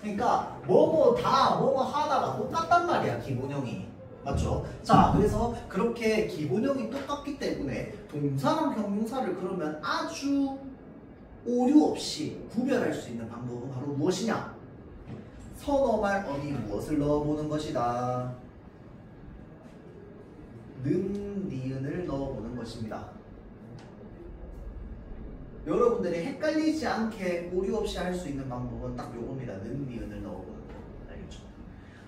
A: 그러니까 뭐뭐다, 뭐뭐하다가 똑같단 말이야. 기본형이. 맞죠? 자, 그래서 그렇게 기본형이 똑같기 때문에 동사랑 형용사를 그러면 아주 오류 없이 구별할 수 있는 방법은 바로 무엇이냐? 선어말 어미 무엇을 넣어보는 것이다. 는, 니은을 넣어보는 것입니다. 여러분들이 헷갈리지 않게 오류 없이 할 수 있는 방법은 딱 요겁니다. 는, 니은을 넣어보는 거. 알겠죠?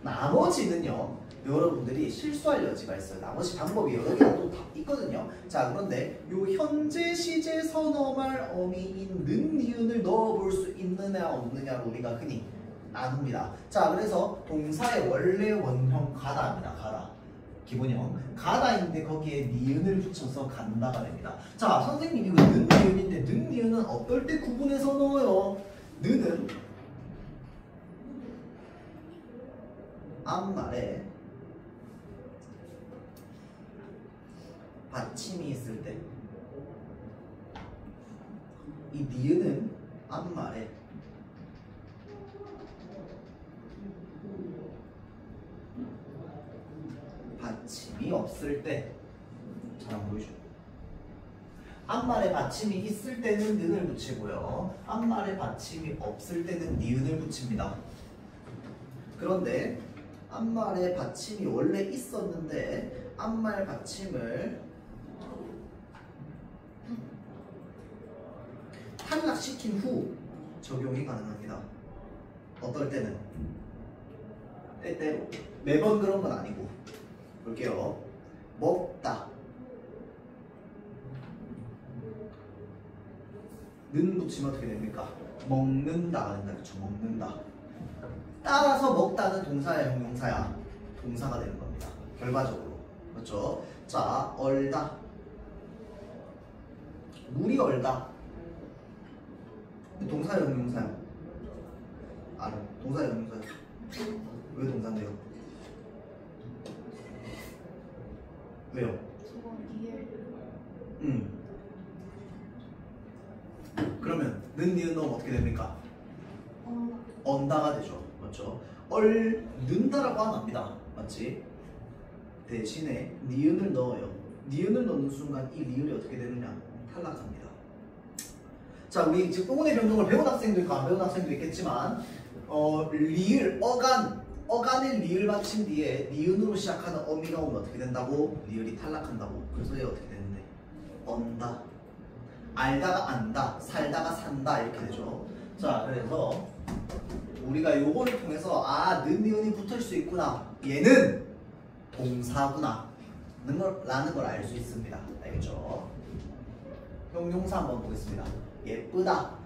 A: 나머지는요, 여러분들이 실수할 여지가 있어요. 나머지 방법이 여러 개가 또 다 있거든요. 자, 그런데 요 현재 시제 선어말 어미인 는, 니은을 넣어볼 수 있느냐 없느냐로 우리가 흔히 나눕니다. 자, 그래서 동사의 원래 원형 가다입니다. 가다. 기본형 가다인데 거기에 니은을 붙여서 간다가 됩니다. 자, 선생님 이거 는, 니은인데 는, 니은은 어떨 때 구분해서 넣어요? 는은 앞말에 받침이 있을 때, 이 니은은 앞말에 받침이 없을 때. 잘 안 보이죠? 앞말에 받침이 있을 때는 는을 붙이고요, 앞말에 받침이 없을 때는 니은을 붙입니다. 그런데 앞말에 받침이 원래 있었는데 앞말 받침을 탈락시킨 후 적용이 가능합니다. 어떨 때는? 때때로. 매번 그런 건 아니고. 볼게요. 먹다. 는 붙이면 어떻게 됩니까? 먹는다가 된다. 그쵸? 먹는다. 따라서 먹다는 동사야, 형용사야? 동사가 되는 겁니다. 결과적으로. 그렇죠? 자, 얼다. 물이 얼다. 동사야, 형용사야? 알아. 동사야, 형용사야? 왜 동사인데요? 왜요? 그러면 는, 니은 넣으면 어떻게 됩니까? 언다가 되죠. 맞죠? 얼는다라고 하면 압니다. 맞지? 대신에 니은을 넣어요. 니은을 넣는 순간 이 리을이 어떻게 되느냐? 탈락합니다. 자, 우리 지금 똥운의 변동을 배운 학생도 있고 안 배운 학생도 있겠지만 리을, 어간의 리을 받침 뒤에 니은으로 시작하는 어미가 오면 어떻게 된다고? 리을이 탈락한다고. 그래서 얘 어떻게 되는데? 언다. 알다가 안다, 살다가 산다 이렇게 되죠. 자, 그래서 우리가 요거를 통해서 는 니은이 붙을 수 있구나. 얘는 동사구나. 라는 걸 알 수 있습니다. 알겠죠? 형용사 한번 보겠습니다. 예쁘다.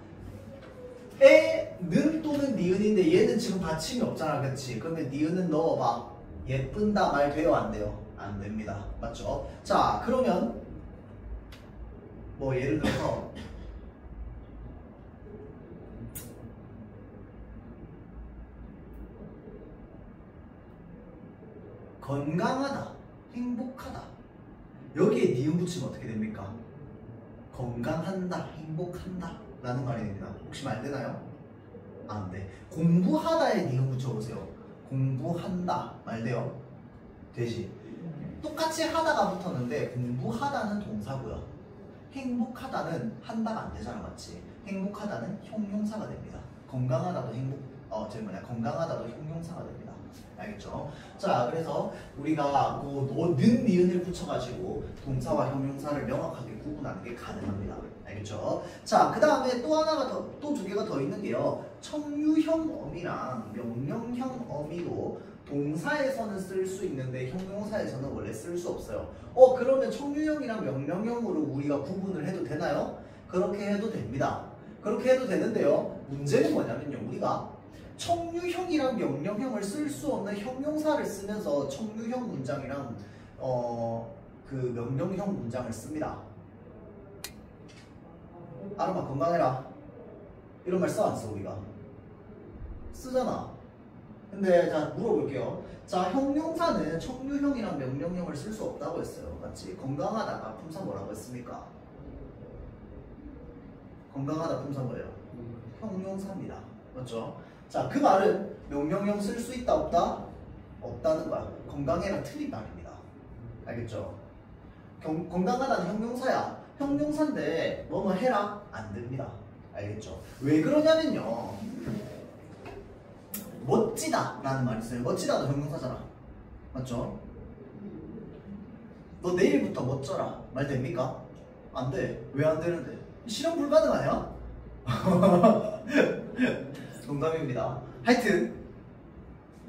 A: 는 또는 니은인데 얘는 지금 받침이 없잖아. 그치? 그러면 니은은 넣어봐. 예쁜다 말 돼요? 안 돼요? 안 됩니다. 맞죠? 자, 그러면 뭐 예를 들어서 건강하다, 행복하다. 여기에 니은 붙이면 어떻게 됩니까? 건강한다, 행복한다 라는 말이 됩니다. 혹시 말 되나요? 안 돼. 공부하다에 니은 붙여보세요. 공부한다 말 돼요? 되지. 똑같이 하다가 붙었는데 공부하다는 동사고요. 행복하다는 한다가 안 되잖아. 맞지? 행복하다는 형용사가 됩니다. 건강하다도 건강하다도 형용사가 됩니다. 알겠죠? 자, 그래서 우리가 는 니은을 붙여가지고 동사와 형용사를 명확하게 구분하는 게 가능합니다. 알겠죠? 자, 그 다음에 또 두 개가 더 있는 게요. 청유형 어미랑 명령형 어미도 동사에서는 쓸 수 있는데 형용사에서는 원래 쓸 수 없어요. 그러면 청유형이랑 명령형으로 우리가 구분을 해도 되나요? 그렇게 해도 됩니다. 그렇게 해도 되는데요. 문제는 뭐냐면요. 우리가 청유형이랑 명령형을 쓸 수 없는 형용사를 쓰면서 청유형 문장이랑 그 명령형 문장을 씁니다. 아름아 건강해라. 이런 말 써 안 써 우리가? 쓰잖아. 근데 자 물어볼게요. 자, 형용사는 청유형이랑 명령형을 쓸 수 없다고 했어요. 맞지? 건강하다가 품사 뭐라고 했습니까? 건강하다 품사 뭐예요? 형용사입니다. 맞죠? 자, 그 말은 명령형 쓸 수 있다 없다? 없다는 거야. 건강해라 틀린 말입니다. 알겠죠? 건강하다는 형용사야. 형용사인데 뭐뭐 해라? 안 됩니다. 알겠죠? 왜 그러냐면요. 멋지다 라는 말이 있어요. 멋지다도 형용사잖아. 맞죠? 너 내일부터 멋져라 말 됩니까? 안 돼. 왜 안 되는데? 실현 불가능 아니야? 농담입니다. 하여튼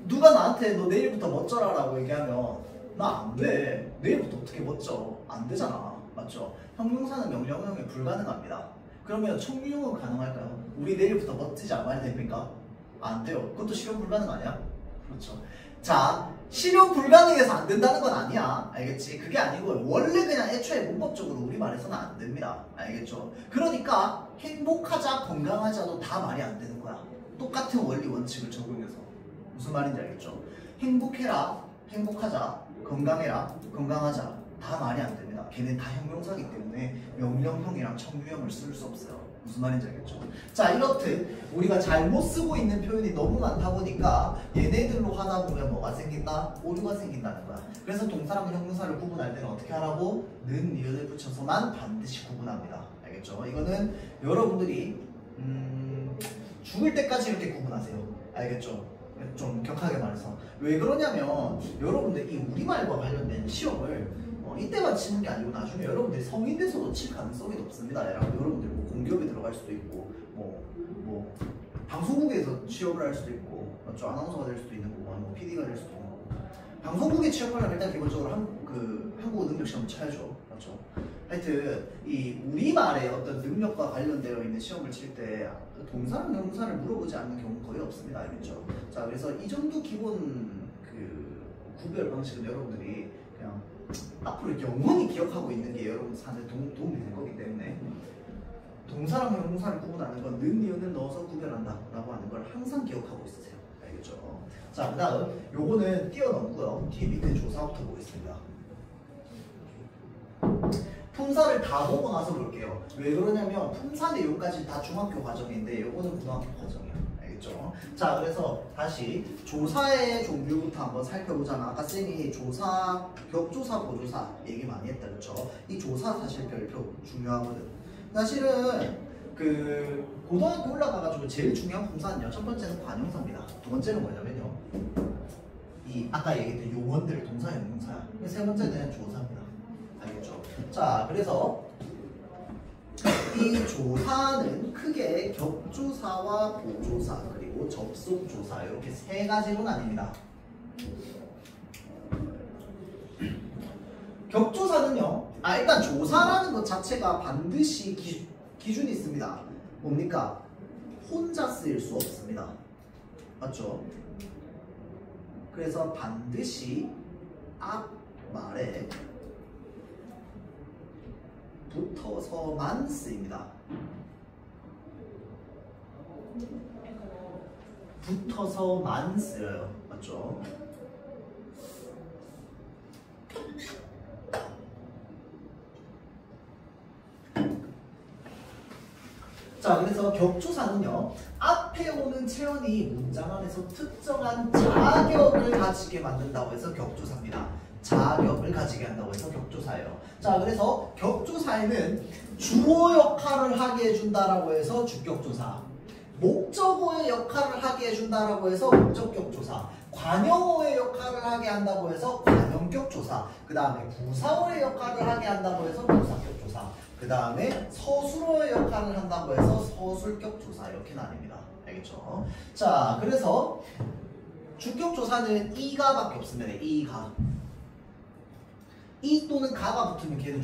A: 누가 나한테 너 내일부터 멋져라 라고 얘기하면 나 안 돼. 내일부터 어떻게 멋져? 안 되잖아. 맞죠? 형용사는 명령형에 불가능합니다. 그러면 청유형은 가능할까요? 우리 내일부터 멋지자 말 됩니까? 안 돼요. 그것도 실현 불가능 아니야? 그렇죠. 자, 실현 불가능해서 안 된다는 건 아니야. 알겠지? 그게 아니고 원래 그냥 애초에 문법적으로 우리말에서는 안 됩니다. 알겠죠? 그러니까 행복하자, 건강하자도 다 말이 안 되는 거야. 똑같은 원리 원칙을 적용해서. 무슨 말인지 알겠죠? 행복해라, 행복하자, 건강해라, 건강하자 다 말이 안 됩니다. 걔는 다 형용사이기 때문에 명령형이랑 청유형을 쓸 수 없어요. 무슨 말인지 알겠죠? 자, 이렇듯 우리가 잘못 쓰고 있는 표현이 너무 많다 보니까 얘네들로 하다 보면 뭐가 생긴다? 오류가 생긴다는 거야. 그래서 동사랑 형용사를 구분할 때는 어떻게 하라고? 는, 니은을 붙여서만 반드시 구분합니다. 알겠죠? 이거는 여러분들이 죽을 때까지 이렇게 구분하세요. 알겠죠? 좀 격하게 말해서. 왜 그러냐면 여러분들 이 우리말과 관련된 시험을 이때만 치는 게 아니고 나중에 여러분들이 성인 돼서도 칠 가능성이 높습니다. 여러분들 뭐 공기업에 들어갈 수도 있고 뭐 방송국에서 취업을 할 수도 있고 맞죠? 아나운서가 될 수도 있는 거고 뭐 PD가 될 수도 있는 거고. 방송국에 취업하려면 일단 기본적으로 한국어 능력 시험을 쳐야죠. 맞죠? 하여튼 이 우리말의 어떤 능력과 관련되어 있는 시험을 칠 때 동사랑 형용사를 물어보지 않는 경우는 거의 없습니다. 알겠죠? 자, 그래서 이 정도 기본 그 구별 방식은 여러분들이 그냥 앞으로 영원히 기억하고 있는 게 여러분 사는 도움이 될 거기 때문에 동사랑 형용사를 구분하는 건 는, 니은을 넣어서 구별한다 라고 하는 걸 항상 기억하고 있으세요. 알겠죠? 자, 그 다음 요거는 뛰어넘고요. 뒤에 밑에 조사부터 보겠습니다. 품사를 다 보고 나서 볼게요. 왜 그러냐면 품사 내용까지 다 중학교 과정인데 요거는 고등학교 과정이에요. 알겠죠? 자, 그래서 다시 조사의 종류부터 한번 살펴보자면 아까 쌤이 조사, 격조사, 보조사 얘기 많이 했다. 그렇죠? 이 조사 사실 별표 중요하거든. 사실은 그 고등학교 올라가가지고 제일 중요한 품사는요. 첫 번째는 관용사입니다. 두 번째는 뭐냐면요. 이 아까 얘기했던 용어들 동사, 형용사야. 세 번째는 조사입니다. 알겠죠? 자, 그래서 이 조사는 크게 격조사와 보조사 그리고 접속조사 이렇게 세 가지로 나뉩니다. 격조사는요. 일단 조사라는 것 자체가 반드시 기준이 있습니다. 뭡니까? 혼자 쓰일 수 없습니다. 맞죠? 그래서 반드시 앞 말에 붙어서만 쓰입니다. 붙어서만 쓰여요. 맞죠? 자, 그래서 격조사는요. 앞에 오는 체언이 문장 안에서 특정한 자격을 가지게 만든다고 해서 격조사입니다. 자격을 가지게 한다고 해서 격조사예요. 자, 그래서 격조사에는 주어 역할을 하게 해준다라고 해서 주격조사, 목적어의 역할을 하게 해준다라고 해서 목적격조사, 관용어의 역할을 하게 한다고 해서 관용격조사, 그 다음에 부사어의 역할을 하게 한다고 해서 부사격조사, 그 다음에 서술어의 역할을 한다고 해서 서술격조사 이렇게 나뉩니다. 알겠죠? 자, 그래서 주격조사는 이가밖에 없습니다. 이가. 이 또는 가가 붙으면 걔는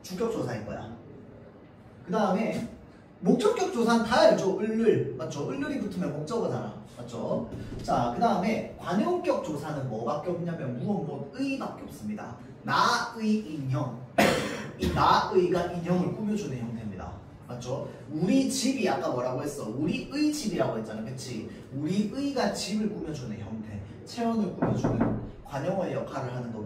A: 주격조사인 거야. 그 다음에 목적격조사는 다 알죠? 을을. 맞죠? 을을이 붙으면 목적어잖아. 맞죠? 자, 그 다음에 관용격조사는 뭐밖에 없냐면 의밖에 없습니다. 나의 인형. 이 나의가 인형을 꾸며주는 형태입니다. 맞죠? 우리 집이 아까 뭐라고 했어? 우리의 집이라고 했잖아. 그치? 우리의가 집을 꾸며주는 형태. 체온을 꾸며주는 관용어의 역할을 하는 거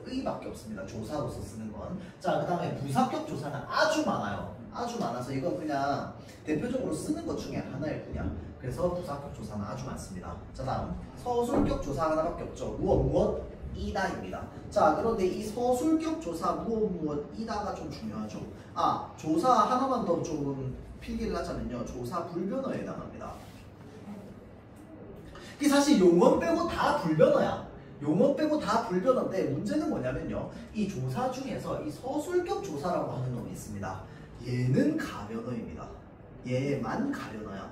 A: 의밖에 없습니다. 조사로서 쓰는 건. 자, 그 다음에 부사격 조사는 아주 많아요. 아주 많아서 이건 그냥 대표적으로 쓰는 것 중에 하나일 뿐이야. 그래서 부사격 조사는 아주 많습니다. 자, 다음 서술격 조사 하나밖에 없죠. 무엇 이다입니다. 자, 그런데 이 서술격 조사 무엇 이다가 좀 중요하죠. 조사 하나만 더 좀 필기를 하자면요. 조사 불변어에 해당합니다. 이게 사실 용어 빼고 다 불변어야. 용어 빼고 다 불변어인데 문제는 뭐냐면요. 이 조사 중에서 이 서술격 조사라고 하는 놈이 있습니다. 얘는 가변어입니다. 얘만 가변어야.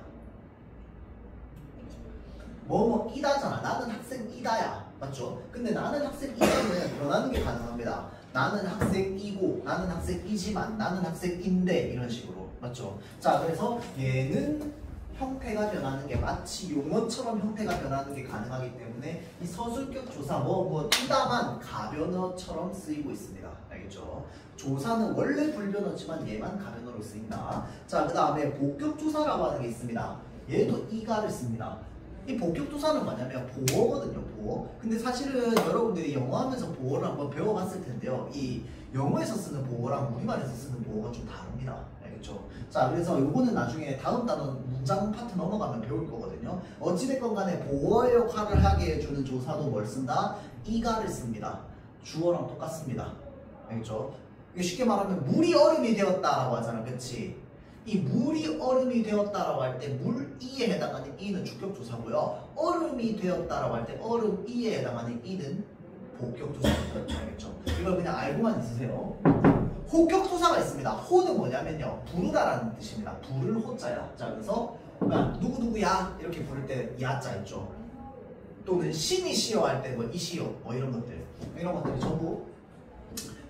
A: 이다잖아. 나는 학생이다야. 맞죠? 근데 나는 학생이다는 변하는 게 가능합니다. 나는 학생이고, 나는 학생이지만, 나는 학생인데 이런 식으로. 맞죠? 자, 그래서 얘는 형태가 변하는 게 마치 용어처럼 형태가 변하는 게 가능하기 때문에 이 서술격 조사 이다만 가변어처럼 쓰이고 있습니다. 알겠죠? 조사는 원래 불변어지만 얘만 가변어로 쓰인다. 자, 그 다음에 복격조사라고 하는 게 있습니다. 얘도 이가를 씁니다. 이 복격조사는 뭐냐면 보어거든요. 보어. 근데 사실은 여러분들이 영어 하면서 보어를 한번 배워봤을 텐데요. 이 영어에서 쓰는 보어랑 우리말에서 쓰는 보어가 좀 다릅니다. 알겠죠? 자, 그래서 요거는 나중에 다음 단원 문장 파트 넘어가면 배울 거거든요. 어찌됐건 간에 보어 역할을 하게 해주는 조사도 뭘 쓴다? 이가를 씁니다. 주어랑 똑같습니다. 알겠죠? 쉽게 말하면 물이 얼음이 되었다라고 하잖아. 그치? 이 물이 얼음이 되었다라고 할 때 물 이에 해당하는 이는 주격조사고요. 얼음이 되었다라고 할 때 얼음 이에 해당하는 이는 복격조사입니다. 알겠죠? 이걸 그냥 알고만 있으세요. 호격조사가 있습니다. 호는 뭐냐면요, 부르다라는 뜻입니다. 부를 호자야. 자, 그래서 누구누구야 이렇게 부를 때 야자 있죠. 또는 신이시여 할 때 뭐 이시여 뭐 이런 것들이 전부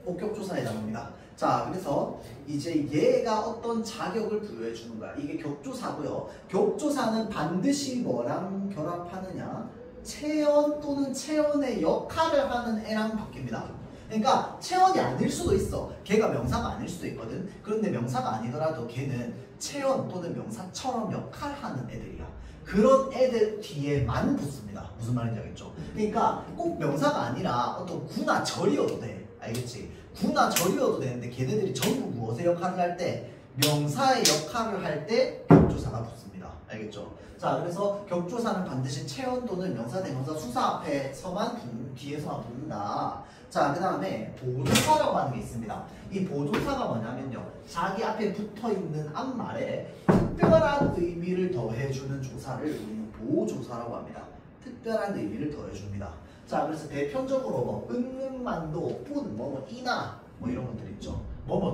A: 호격조사에 해당합니다. 자, 그래서 이제 얘가 어떤 자격을 부여해 주는 거야. 이게 격조사고요. 격조사는 반드시 뭐랑 결합하느냐? 체언 또는 체언의 역할을 하는 애랑 바뀝니다. 그러니까 체언이 아닐 수도 있어. 걔가 명사가 아닐 수도 있거든. 그런데 명사가 아니더라도 걔는 체언 또는 명사처럼 역할하는 애들이야. 그런 애들 뒤에만 붙습니다. 무슨 말인지 알겠죠? 그러니까 꼭 명사가 아니라 어떤 구나 절이어도 돼. 알겠지? 구나 절이어도 되는데 걔네들이 전부 무엇의 역할을 할 때? 명사의 역할을 할 때 격조사가 붙습니다. 알겠죠? 자, 그래서 격조사는 반드시 체언 또는 명사 대명사 수사 앞에서만 뒤에서만 붙는다. 자, 그 다음에 보조사라고 하는 게 있습니다. 이 보조사가 뭐냐면요, 자기 앞에 붙어있는 앞말에 특별한 의미를 더해주는 조사를 우리는 보조사라고 합니다. 특별한 의미를 더해줍니다. 자, 그래서 대표적으로 뭐 은만도, 뿐, 이나 뭐 이런 것들 있죠.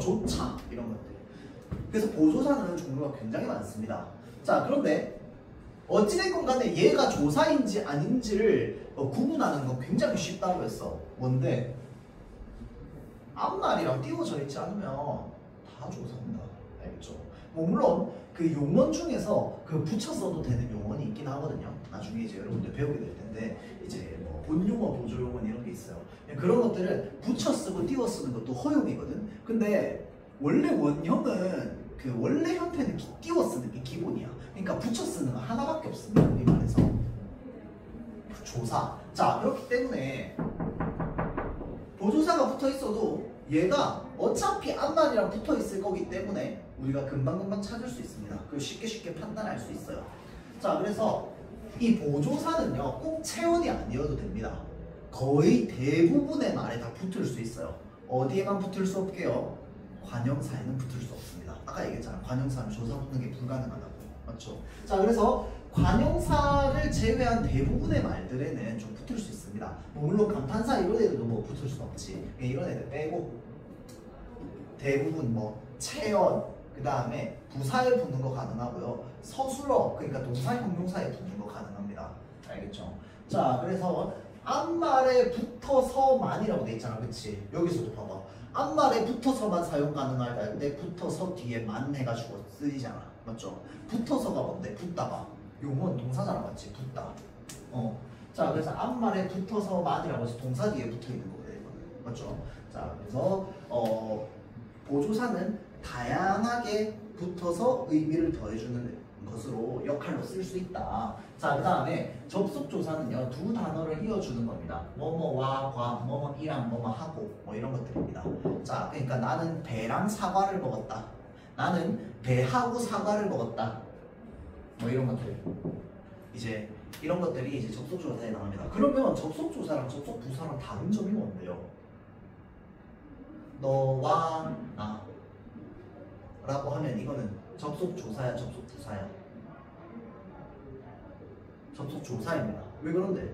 A: 조차 이런 것들. 그래서 보조사는 종류가 굉장히 많습니다. 자, 그런데 어찌됐건 간에 얘가 조사인지 아닌지를 구분하는 건 굉장히 쉽다고 했어. 뭔데? 앞말이랑 띄워져 있지 않으면 다 조사입니다. 알겠죠? 뭐 물론 그 용어 중에서 그 붙여 써도 되는 용어는 있긴 하거든요. 나중에 이제 여러분들 배우게 될 텐데 이제 뭐 본용어, 보조용어 이런 게 있어요. 그런 것들을 붙여 쓰고 띄워 쓰는 것도 허용이거든. 근데 원래 원형은 그 원래 형태는 띄워 쓰는 게 기본이야. 그러니까 붙여 쓰는 거 하나밖에 없습니다. 우리 말해서 조사. 자, 그렇기 때문에 보조사가 붙어 있어도 얘가 어차피 앞말이랑 붙어 있을 거기 때문에 우리가 금방금방 찾을 수 있습니다. 그걸 쉽게 판단할 수 있어요. 자, 그래서 이 보조사는요, 꼭 체언이 아니어도 됩니다. 거의 대부분의 말에 다 붙을 수 있어요. 어디에만 붙을 수 없게요? 관형사에는 붙을 수 없습니다. 아까 얘기했잖아. 관형사는 조사 붙는 게 불가능하다고. 맞죠? 자, 그래서 관형사를 제외한 대부분의 말들에는 좀 붙을 수 있습니다. 뭐 물론 감탄사 이런 애들도 뭐 붙을 수 없지. 이런 애들 빼고 대부분 뭐 체언, 그 다음에 부사에 붙는 거 가능하고요. 서술어, 그러니까 동사, 형용사에 붙는 거 가능합니다. 알겠죠? 자, 그래서 앞말에 붙어서만이라고 돼 있잖아. 그치? 여기서도 봐봐. 앞말에 붙어서만 사용 가능할 때 붙어서 뒤에만 해가지고 쓰이잖아. 맞죠? 붙어서가 뭔데? 붙다가. 용어는 동사잖아. 맞지? 붙다. 자, 그래서 앞말에 붙어서만이라고 해서 동사 뒤에 붙어있는 거거든. 맞죠? 자, 그래서 보조사는 다양하게 붙어서 의미를 더해주는 것으로 역할로 쓸 수 있다. 자, 그 다음에 접속조사는요, 두 단어를 이어주는 겁니다. 뭐뭐와 과, 뭐뭐이랑 뭐뭐하고 뭐 이런 것들입니다. 자, 그러니까 나는 배랑 사과를 먹었다. 나는 배하고 사과를 먹었다. 뭐 이런 것들. 이제 이런 것들이 이제 접속조사에 나옵니다. 그러면 접속조사랑 접속부사랑 다른 점이 뭔데요? 너와 나 라고 하면 이거는 접속조사야, 접속부사야? 접속조사입니다. 왜 그런데?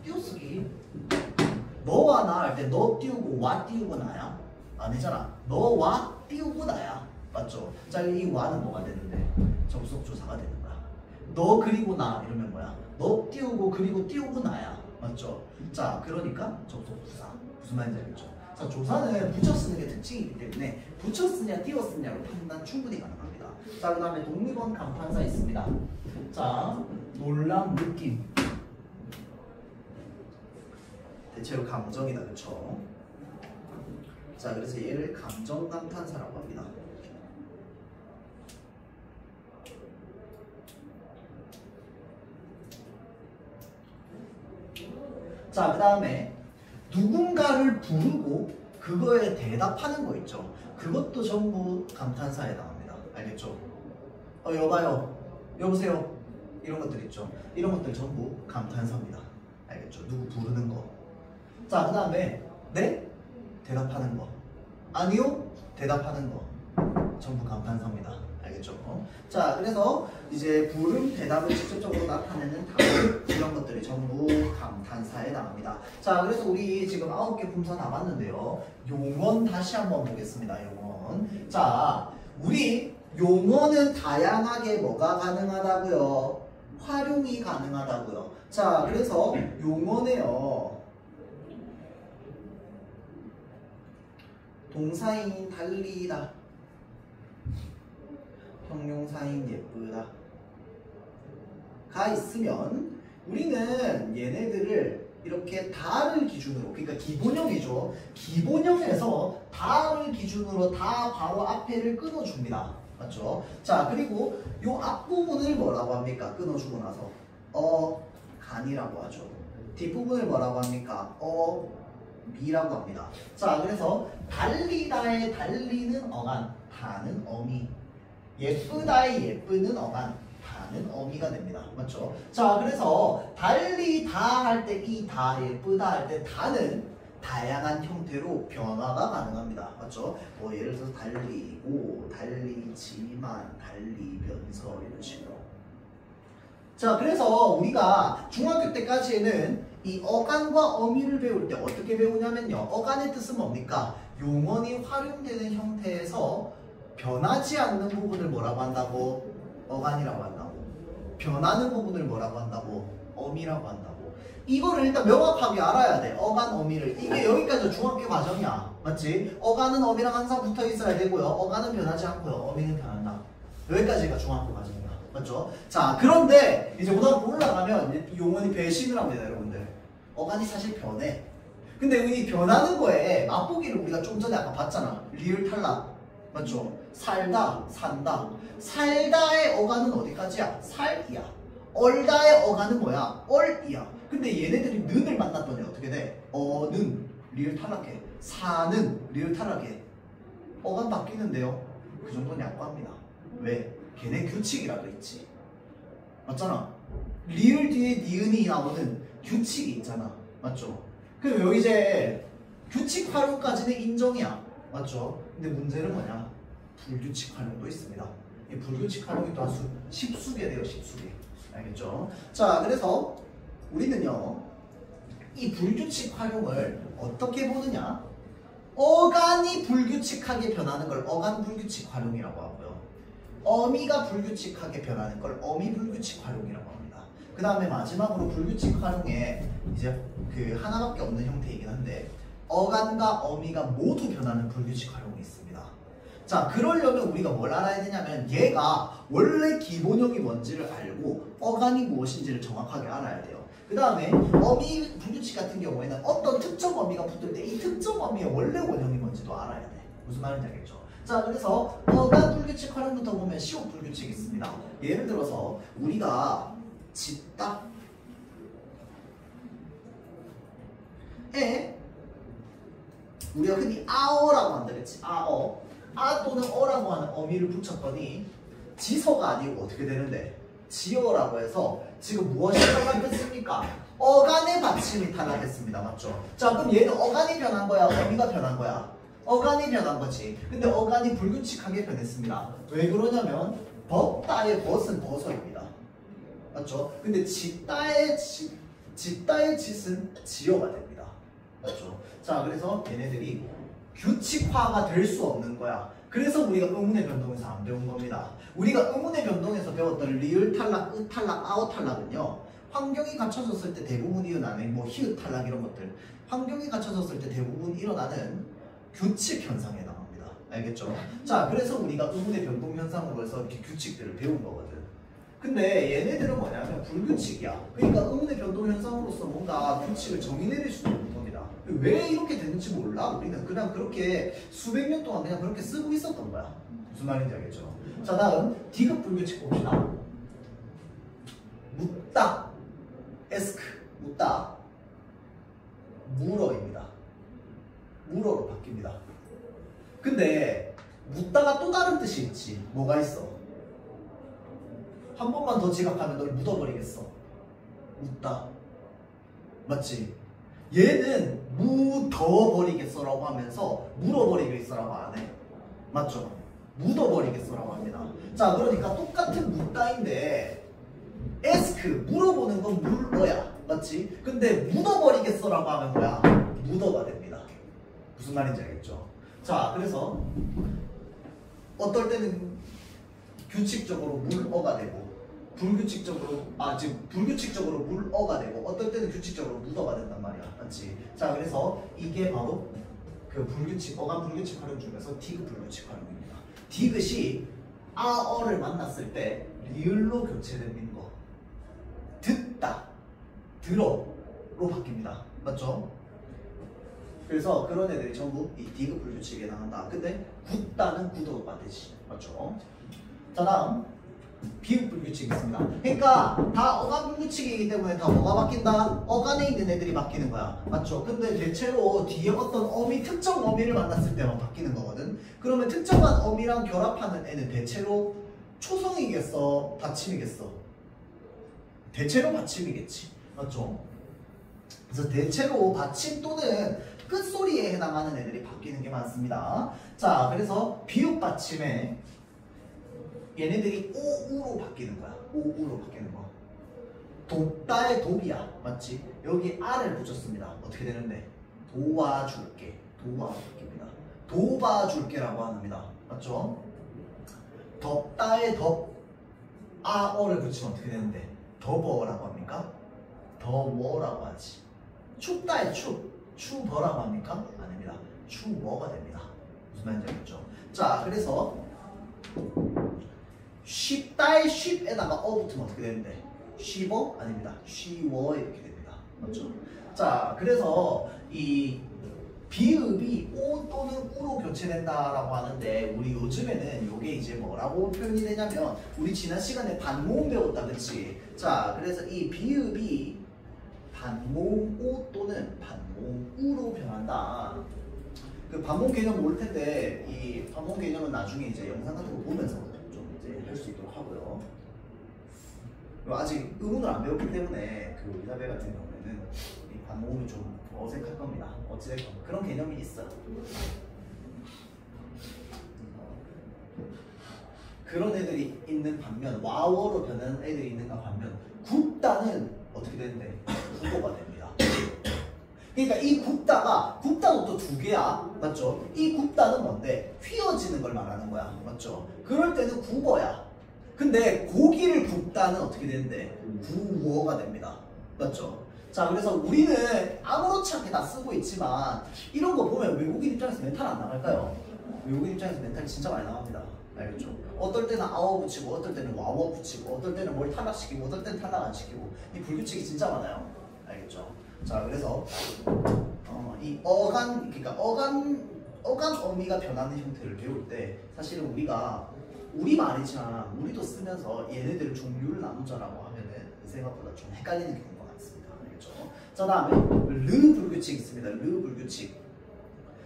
A: 띄어쓰기. 너와 나 할 때 너 띄우고 와 띄우고 나야? 아니잖아. 너와 띄우고 나야. 맞죠? 자, 이 와는 뭐가 되는데? 접속조사가 되는 거야. 너 그리고 나 이러면 뭐야? 너 띄우고 그리고 띄우고 나야. 맞죠? 자, 그러니까 접속부사. 무슨 말인지 알겠죠? 자, 조사는 붙여 쓰는 게 특징이기 때문에 붙여 쓰냐 띄워 쓰냐로 판단 충분히 가능합니다. 자, 그 다음에 독립원 감탄사 있습니다. 자, 놀람, 느낌. 대체로 감정이다. 그쵸? 자, 그래서 얘를 감정 감탄사라고 합니다. 자, 그 다음에 누군가를 부르고 그거에 대답하는 거 있죠. 그것도 전부 감탄사에 나옵니다. 알겠죠? 여봐요. 여보세요. 이런 것들 있죠. 이런 것들 전부 감탄사입니다. 알겠죠? 누구 부르는 거. 자, 그 다음에 네? 대답하는 거. 아니요? 대답하는 거. 전부 감탄사입니다. 알겠죠? 자, 그래서 이제 불음 대답을 직접적으로 나타내는 단어 이런 것들이 전부 감탄사에 나갑니다. 자, 그래서 우리 지금 9개 품사 나왔는데요. 용언 다시 한번 보겠습니다. 용언. 자, 우리 용언은 다양하게 뭐가 가능하다고요? 활용이 가능하다고요. 자, 그래서 용언에요. 동사인 달리다, 형용사인 예쁘다 가 있으면 우리는 얘네들을 이렇게 다를 기준으로, 그러니까 기본형이죠. 기본형에서 다를 기준으로 다 바로 앞에를 끊어줍니다. 맞죠? 자, 그리고 요 앞부분을 뭐라고 합니까? 끊어주고 나서 간이라고 하죠. 뒷부분을 뭐라고 합니까? 미라고 합니다. 자, 그래서 달리다의 달리는 어간, 다는 어미. 예쁘다의 예쁘는 어간, 다는 어미가 됩니다. 맞죠? 자, 그래서 달리다 할 때 이 다, 예쁘다 할 때 다는 다양한 형태로 변화가 가능합니다. 맞죠? 뭐 예를 들어서 달리고, 달리지만, 달리면서 이런 식으로. 자, 그래서 우리가 중학교 때까지는 이 어간과 어미를 배울 때 어떻게 배우냐면요. 어간의 뜻은 뭡니까? 용언이 활용되는 형태에서 변하지 않는 부분을 뭐라고 한다고? 어간이라고 한다고. 변하는 부분을 뭐라고 한다고? 어미라고 한다고. 이거를 일단 명확하게 알아야 돼. 어간, 어미를. 이게 여기까지 중학교 과정이야. 맞지? 어간은 어미랑 항상 붙어 있어야 되고요. 어간은 변하지 않고요. 어미는 변한다. 여기까지가 중학교 과정이야. 맞죠? 자, 그런데 이제 고등학교 올라가면 이제 용언이 배신을 합니다, 여러분들. 어간이 사실 변해. 근데 이 변하는 거에 맛보기를 우리가 좀 전에 아까 봤잖아. 리을 탈락. 맞죠? 살다, 산다. 살다의 어간은 어디까지야? 살이야. 얼다의 어간은 뭐야? 얼이야. 근데 얘네들이 는을 만났더니 어떻게 돼? 는 리을 탈락해. 사는 리을 탈락해. 어간 바뀌는데요. 그 정도는 약과합니다. 왜? 걔네 규칙이라도 있지. 맞잖아. 리을 뒤에 니은이 나오는 규칙이 있잖아. 맞죠? 그럼 여기 이제 규칙 활용까지는 인정이야. 맞죠? 근데 문제는 뭐냐? 불규칙 활용도 있습니다. 이 불규칙 활용이 또 한 10수개 돼요. 10수개. 알겠죠? 자, 그래서 우리는요, 이 불규칙 활용을 어떻게 보느냐? 어간이 불규칙하게 변하는 걸 어간 불규칙 활용이라고 하고요. 어미가 불규칙하게 변하는 걸 어미 불규칙 활용이라고 합니다. 그 다음에 마지막으로 불규칙 활용에 이제 그 하나밖에 없는 형태이긴 한데 어간과 어미가 모두 변하는 불규칙 활용이 있습니다. 자, 그러려면 우리가 뭘 알아야 되냐면 얘가 원래 기본형이 뭔지를 알고 어간이 무엇인지를 정확하게 알아야 돼요. 그 다음에 어미 불규칙 같은 경우에는 어떤 특정 어미가 붙을 때 이 특정 어미의 원래 원형이 뭔지도 알아야 돼. 무슨 말인지 알겠죠? 자, 그래서 어간 불규칙 활용부터 보면 시옷 불규칙이 있습니다. 예를 들어서 우리가 짓다 에 우리가 흔히 아어라고 한다 그랬지. 아어. 아 또는 어라고 하는 어미를 붙였더니 지서가 아니고 어떻게 되는데? 지어라고 해서 지금 무엇이 탈락했습니까? 어간의 받침이 탈락했습니다. 맞죠? 자, 그럼 얘는 어간이 변한 거야? 어미가 변한 거야? 어간이 변한 거지. 근데 어간이 불규칙하게 변했습니다. 왜 그러냐면 벗다의 벗은 벗어입니다. 맞죠? 근데 짓다의 짓은 지어가 됩니다. 맞죠? 자, 그래서 얘네들이 규칙화가 될 수 없는 거야. 그래서 우리가 의문의 변동에서 안 배운 겁니다. 우리가 의문의 변동에서 배웠던 리을 탈락, 으 탈락, 아오 탈락은요, 환경이 갖춰졌을 때 대부분 일어나는 뭐 히읗 탈락 이런 것들, 환경이 갖춰졌을 때 대부분 일어나는 규칙 현상에 나갑니다. 알겠죠? 자, 그래서 우리가 의문의 변동 현상으로 해서 이렇게 규칙들을 배운 거거든. 근데 얘네들은 뭐냐면 불규칙이야. 그러니까 의문의 변동 현상으로서 뭔가 규칙을 정의 내릴 수도 없는 겁니다. 왜 이렇게 됐는지 몰라. 우리는 그냥 그렇게 수백 년 동안 그냥 그렇게 쓰고 있었던 거야. 무슨 말인지 알겠죠? 자, 다음 디귿 불규칙 봅시다. 묻다, 에스크, 묻다, 물어입니다. 물어로 바뀝니다. 근데 묻다가 또 다른 뜻이 있지. 뭐가 있어? 한 번만 더 지각하면 널 묻어버리겠어. 묻다. 맞지? 얘는 묻어버리겠어라고 하면서 물어버리겠어라고 안 해. 맞죠? 묻어버리겠어라고 합니다. 자, 그러니까 똑같은 묻다인데 ask 물어보는 건 물어야 맞지? 근데 묻어버리겠어라고 하면 뭐야? 묻어가 됩니다. 무슨 말인지 알겠죠? 자, 그래서 어떨 때는 규칙적으로 물어가 되고 불규칙적으로 물어가 되고 어떨 때는 규칙적으로 묻어가 된단 말이야. 맞지? 자, 그래서 이게 바로 그 불규칙, 어감 불규칙 활용 중에서 디귿 불규칙 활용입니다. 디귿이 아어를 만났을 때 리을로 교체되는 거. 듣다, 들어로 바뀝니다. 맞죠? 그래서 그런 애들이 전부 이 디귿 불규칙에 해당한다. 근데 굳다는 굳어가 되지. 맞죠? 자, 다음 비읍 불규칙이 있습니다. 그러니까 다 어감 불규칙이기 때문에 다 뭐가 바뀐다? 어간에 있는 애들이 바뀌는 거야. 맞죠? 근데 대체로 뒤에 어떤 어미, 특정 어미를 만났을 때만 바뀌는 거거든. 그러면 특정한 어미랑 결합하는 애는 대체로 초성이겠어? 받침이겠어? 대체로 받침이겠지. 맞죠? 그래서 대체로 받침 또는 끝소리에 해당하는 애들이 바뀌는 게 많습니다. 자, 그래서 비읍 받침에 얘네들이 오우로 바뀌는 거야. 오우로 바뀌는 거. 돕다의 돕이야. 맞지? 여기 아를 붙였습니다. 어떻게 되는데? 도와줄게. 도와 바뀝니다. 도와줄게라고 합니다. 맞죠? 덥다의 덥, 아어를 붙이면 어떻게 되는데? 더버라고 합니까? 더워라고 하지. 춥다의 추버라고 합니까? 아닙니다. 추워가 됩니다. 무슨 말인지 알겠죠? 자, 그래서 쉽다의 쉽에다가 어 붙으면 어떻게 되는데? 쉬워? 아닙니다. 쉬워 이렇게 됩니다. 맞죠? 자, 그래서 이 비읍이 오 또는 우로 교체된다라고 하는데 우리 요즘에는 이게 이제 뭐라고 표현이 되냐면 우리 지난 시간에 반모음 배웠다, 그치? 자, 그래서 이 비읍이 반모음 오 또는 반모음 우로 변한다. 그 반모음 개념 모를 텐데 이 반모음 개념은 나중에 이제 영상 같은 거 보면서 좀 이제 할 수 있도록 하고요. 아직 의문을 안 배웠기 때문에 그 이사배 같은 경우에는 이 반모음이 좀 어색할 겁니다. 어찌됐건 그런 개념이 있어요. 그런 애들이 있는 반면 와워로 변하는 애들이 있는가 반면 굽다는 어떻게 되는데? 국어가 됩니다. 그러니까 이 굽다는 또 두 개야. 맞죠? 이 굽다는 뭔데? 휘어지는 걸 말하는 거야. 맞죠? 그럴 때는 굽어야. 근데 고기를 굽다는 어떻게 되는데? 구워가 됩니다. 맞죠? 자, 그래서 우리는 아무렇지 않게 다 쓰고 있지만 이런 거 보면 외국인 입장에서 멘탈 안 나갈까요? 외국인 입장에서 멘탈이 진짜 많이 나갑니다. 알겠죠? 어떨 때는 아워 붙이고 어떨 때는 와워 붙이고 어떨 때는 뭘 탈락시키고 어떨 때는 탈락 안 시키고 이 불규칙이 진짜 많아요. 알겠죠? 자, 그래서 이 어간, 그러니까 어간 어미가 변하는 형태를 배울 때 사실은 우리가 우리말이지만 우리도 쓰면서 얘네들을 종류를 나누자라고 하면은 생각보다 좀 헷갈리는 경우가 많습니다. 알겠죠? 자, 다음에 르 불규칙 있습니다. 르 불규칙.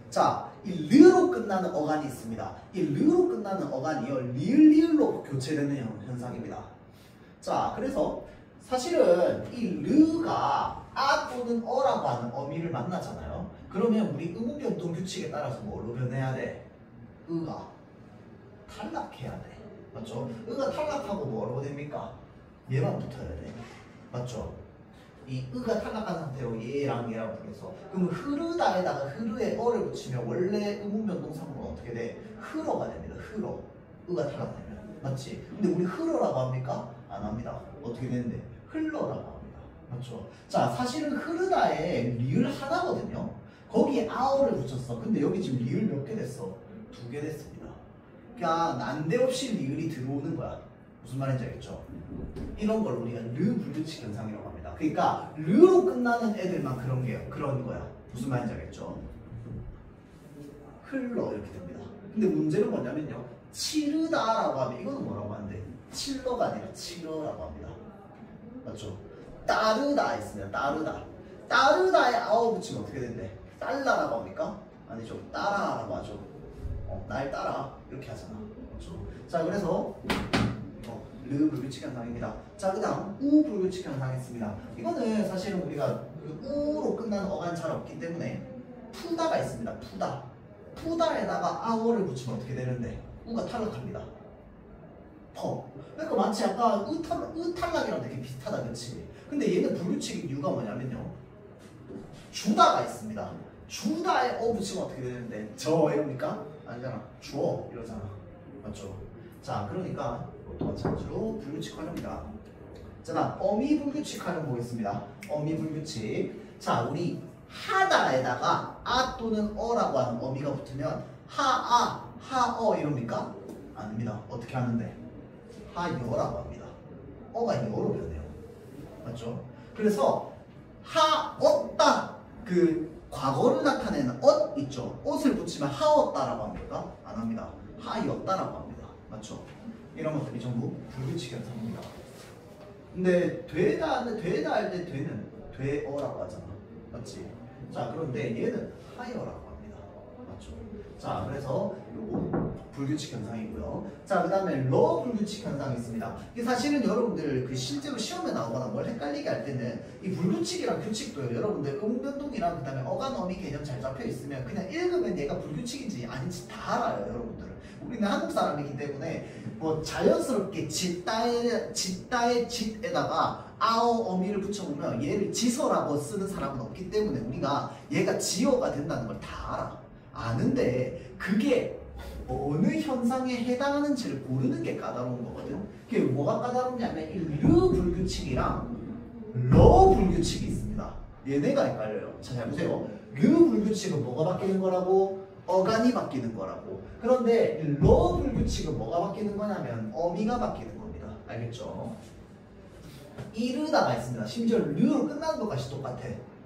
A: 자, 이 르로 끝나는 어간이 있습니다. 이 르로 끝나는 어간이요 리을로 교체되는 현상입니다. 자, 그래서 사실은 이 르가 아 또는 어라고 하는 어미를 만나잖아요. 그러면 우리 의문변동 규칙에 따라서 뭘로 변해야 돼? 의가 탈락해야 돼. 맞죠? 의가 탈락하고 뭐라고 됩니까? 얘만 붙어야 돼. 맞죠? 이 의가 탈락한 상태로 얘랑 붙여서 그럼 흐르다에다가 흐르에 어를 붙이면 원래 의문변동상으로 어떻게 돼? 흐러가 됩니다. 흐러. 의가 탈락되면. 맞지? 근데 우리 흐러라고 합니까? 안 합니다. 어떻게 되는데? 흘러라고 합니다. 맞죠? 자, 사실은 흐르다에 리을 하나거든요. 거기에 아어를 붙였어. 근데 여기 지금 리을 몇 개 됐어? 2개 됐습니다. 그냥 난데없이 리을이 들어오는 거야. 무슨 말인지 알겠죠? 이런 걸 우리가 르 불규칙 현상이라고 합니다. 그러니까 르로 끝나는 애들만 그런 거야. 무슨 말인지 알겠죠? 흘러 이렇게 됩니다. 근데 문제는 뭐냐면요. 치르다라고 하면 이거는 뭐라고 하는데? 칠러가 아니라 치러라고 합니다. 맞죠? 따르다 있습니다. 따르다에 아어 붙이면 어떻게 된대? 딸라라고 합니까? 아니죠. 따라라고 하죠. 날 따라 이렇게 하잖아. 그렇죠? 자, 그래서 르 불규칙 현상입니다. 자, 그 다음 우 불규칙 현상이 있습니다. 이거는 사실은 우리가 그 우로 끝나는 어간이 잘 없기 때문에 푸다가 있습니다. 푸다에다가 아어를 붙이면 어떻게 되는데? 우가 탈락합니다. 퍼. 그러니까 마치 약간 탈락이랑 되게 비슷하다, 그치? 근데 얘는 불규칙인 이유가 뭐냐면요. 주다가 있습니다. 주다에 어 붙이면 어떻게 되는데? 저 이럽니까? 아니잖아. 주어 이러잖아. 맞죠? 자, 그러니까 이것도 마찬가지로 불규칙 활용이다. 자, 어미 불규칙 활용 보겠습니다. 어미 불규칙. 자, 우리 하다에다가 아 또는 어라고 하는 어미가 붙으면 하아, 하어 이럽니까? 아닙니다. 어떻게 하는데? 하여라고 합니다. 어가 여로 변해요. 맞죠? 그래서 하었다 그 과거를 나타내는 엇 있죠. 옷을 붙이면 하었다라고 합니까? 안 합니다. 하였다라고 합니다. 맞죠? 이런 것들이 전부 불규칙 현상입니다. 근데 되다 할 때 되는 되어라고 하잖아. 맞지? 자, 그런데 얘는 하여라고 합니다. 맞죠? 자, 그래서 요거 불규칙 현상이고요. 자, 그 다음에 러 불규칙 현상이 있습니다. 이게 사실은 여러분들 그 실제로 시험에 나오거나 뭘 헷갈리게 할 때는 이 불규칙이랑 규칙도요. 여러분들 음변동이랑 그 다음에 어간 어미 개념 잘 잡혀 있으면 그냥 읽으면 얘가 불규칙인지 아닌지 다 알아요, 여러분들은. 우리는 한국 사람이기 때문에 뭐 자연스럽게 짓다의 짓에다가 아어 어미를 붙여보면 얘를 지서라고 쓰는 사람은 없기 때문에 우리가 얘가 지어가 된다는 걸 다 알아. 아는데 그게 어느 현상에 해당하는지를 고르는 게 까다로운 거거든. 그게 뭐가 까다롭냐면 이 르 불규칙이랑 러 불규칙이 있습니다. 얘네가 헷갈려요. 자, 잘 보세요. 르 불규칙은 뭐가 바뀌는 거라고? 어간이 바뀌는 거라고. 그런데 러 불규칙은 뭐가 바뀌는 거냐면 어미가 바뀌는 겁니다. 알겠죠? 이르다가 있습니다. 심지어 르로 끝나는 것까지 똑같아.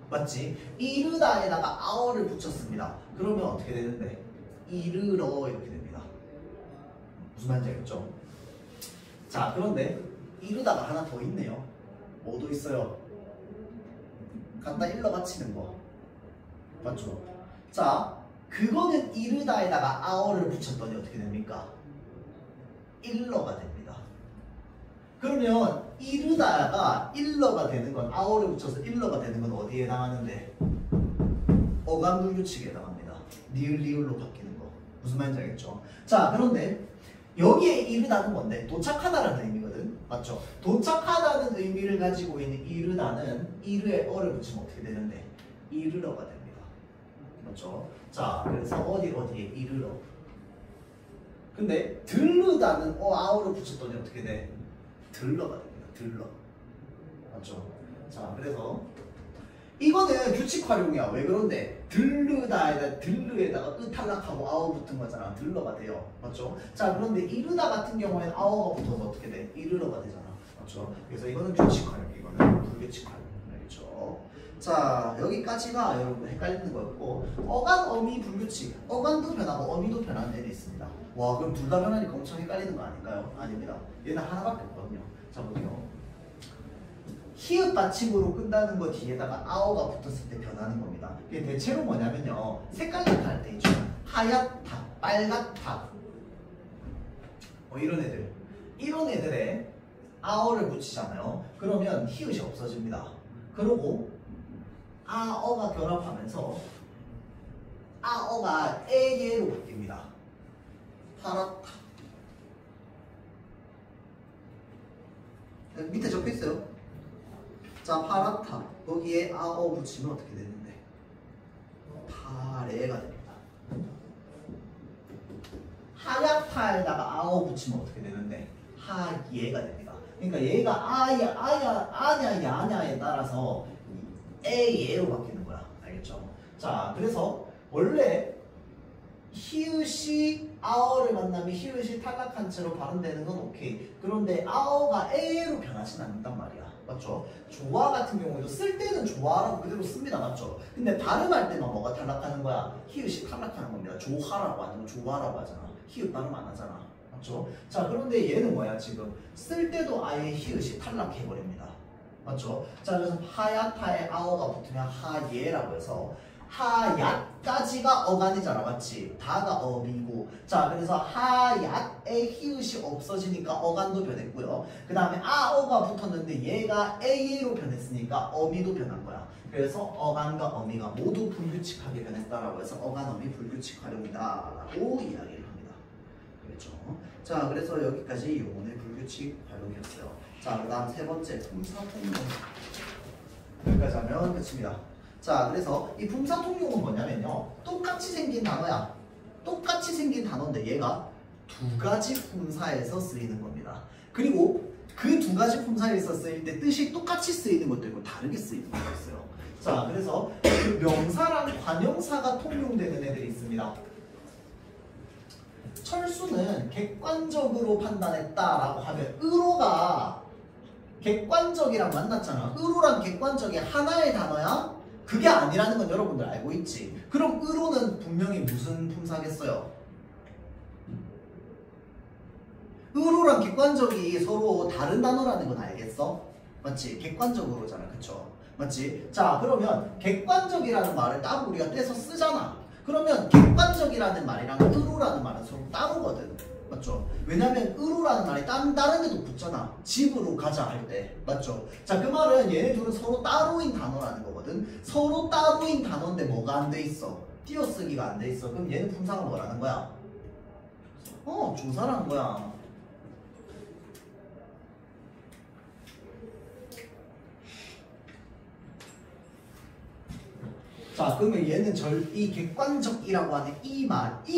A: 맞지? 이르다에다가 아어를 붙였습니다. 그러면 어떻게 되는데? 이르러 이렇게 됩니다. 무슨 말인지 알겠죠? 자, 그런데 이르다가 하나 더 있네요. 뭐도 있어요? 갖다 일러 바치는 거. 맞죠? 자, 그거는 이르다에다가 아어를 붙였더니 어떻게 됩니까? 일러가 됩니다. 그러면 이르다가 일러가 되는 건 아어를 붙여서 일러가 되는 건 어디에 해당하는데? 어간 불규칙에 해당합니다. 니을 리을로 바뀌는 거. 무슨 말인지 알겠죠? 자, 그런데 여기에 이르다는 뭔데? 도착하다라는 의미거든. 맞죠? 도착하다는 의미를 가지고 있는 이르다는 이르에 어를 붙이면 어떻게 되는데? 이르러가 됩니다. 맞죠? 자, 그래서 어디에 이르러. 근데 들르다는 아우를 붙였더니 어떻게 돼? 들러가 됩니다. 들러. 맞죠? 자, 그래서 이거는 규칙 활용이야. 왜 그런데? 들르에다가 탈락하고 아우 붙은 거잖아. 들러가 돼요. 맞죠? 자, 그런데 이르다 같은 경우에는 아우가 붙어서 어떻게 돼? 이르러가 되잖아. 맞죠? 그래서 이거는 규칙 활용, 이거는 불규칙 활용. 알겠죠? 자, 여기까지가 여러분 헷갈리는 거였고, 어간, 어미, 불규칙. 어간도 변하고 어미도 변하는 애들이 있습니다. 와, 그럼 둘 다 변하니까 엄청 헷갈리는 거 아닌가요? 아닙니다. 얘는 하나밖에 없거든요. 자, 보세요. 히읗 받침으로 끝나는 거 뒤에다가 아오가 붙었을 때 변하는 겁니다. 이게 대체로 뭐냐면요. 색깔 나타날 때 있죠. 하얗다, 빨갛다. 이런 애들. 이런 애들에 아어를 붙이잖아요. 그러면 히읗이 없어집니다. 그러고 아어가 결합하면서 아어가 에예로 바뀝니다. 파랗다. 밑에 적혀있어요. 자, 파랗다. 거기에 아어 붙이면 어떻게 되는데? 파래가 됩니다. 하얗다에다가 아어 붙이면 어떻게 되는데? 하예가 됩니다. 그러니까 얘가 아냐, 야냐에 따라서 에예로 바뀌는 거야. 알겠죠? 자, 그래서 원래 히읗이 아어를 만나면 히읗이 탈락한 채로 발음되는 건 오케이. 그런데 아어가 에로 변하진 않는단 말이야. 맞죠? 조화 같은 경우에도 쓸 때는 조화라고 그대로 씁니다. 맞죠? 근데 발음할 때만 뭐가 탈락하는 거야? 히읗이 탈락하는 겁니다. 조화라고 하는 거 조화라고 하잖아. 히읗 발음 안 하잖아. 맞죠? 자, 그런데 얘는 뭐야? 지금 쓸 때도 아예 히읗이 탈락해버립니다. 맞죠? 자, 그래서 하얗다에 아어가 붙으면 하예라고 해서 하얏까지가 어간이잖아. 맞지? 다가 어미고. 자, 그래서 하얏에 히읗이 없어지니까 어간도 변했고요. 그 다음에 아어가 붙었는데 얘가 에이로 변했으니까 어미도 변한 거야. 그래서 어간과 어미가 모두 불규칙하게 변했다라고 해서 어간, 어미 불규칙 활용이다 라고 이야기를 합니다. 그렇죠? 자, 그래서 여기까지 요번의 불규칙 활동이었어요. 자, 그 다음 세 번째 품사통용. 여기까지 하면 끝입니다. 자, 그래서 이 품사통용은 뭐냐면요. 똑같이 생긴 단어야. 똑같이 생긴 단어인데 얘가 두 가지 품사에서 쓰이는 겁니다. 그리고 그 두 가지 품사에서 쓰일 때 뜻이 똑같이 쓰이는 것도 있고 다르게 쓰이는 것도 있어요. 자, 그래서 그 명사랑 관형사가 통용되는 애들이 있습니다. 철수는 객관적으로 판단했다라고 하면 의로가 객관적이랑 만났잖아. 의로랑 객관적이 하나의 단어야? 그게 아니라는 건 여러분들 알고 있지. 그럼 의로는 분명히 무슨 품사겠어요? 의로랑 객관적이 서로 다른 단어라는 건 알겠어? 맞지? 객관적으로잖아. 그쵸? 맞지? 자, 그러면 객관적이라는 말을 따로 우리가 떼서 쓰잖아. 그러면 객관적이라는 말이랑 의로라는 말은 서로 따로거든. 맞죠? 왜냐면 의로라는 말이 다른 데도 붙잖아. 집으로 가자 할 때. 맞죠? 자, 그 말은 얘네 둘은 서로 따로인 단어라는 거거든. 서로 따로인 단어인데 뭐가 안 돼 있어? 띄어쓰기가 안 돼 있어. 그럼 얘는 품사가 뭐라는 거야? 조사라는 거야. 자, 그러면 얘는 이 객관적이라고 하는 이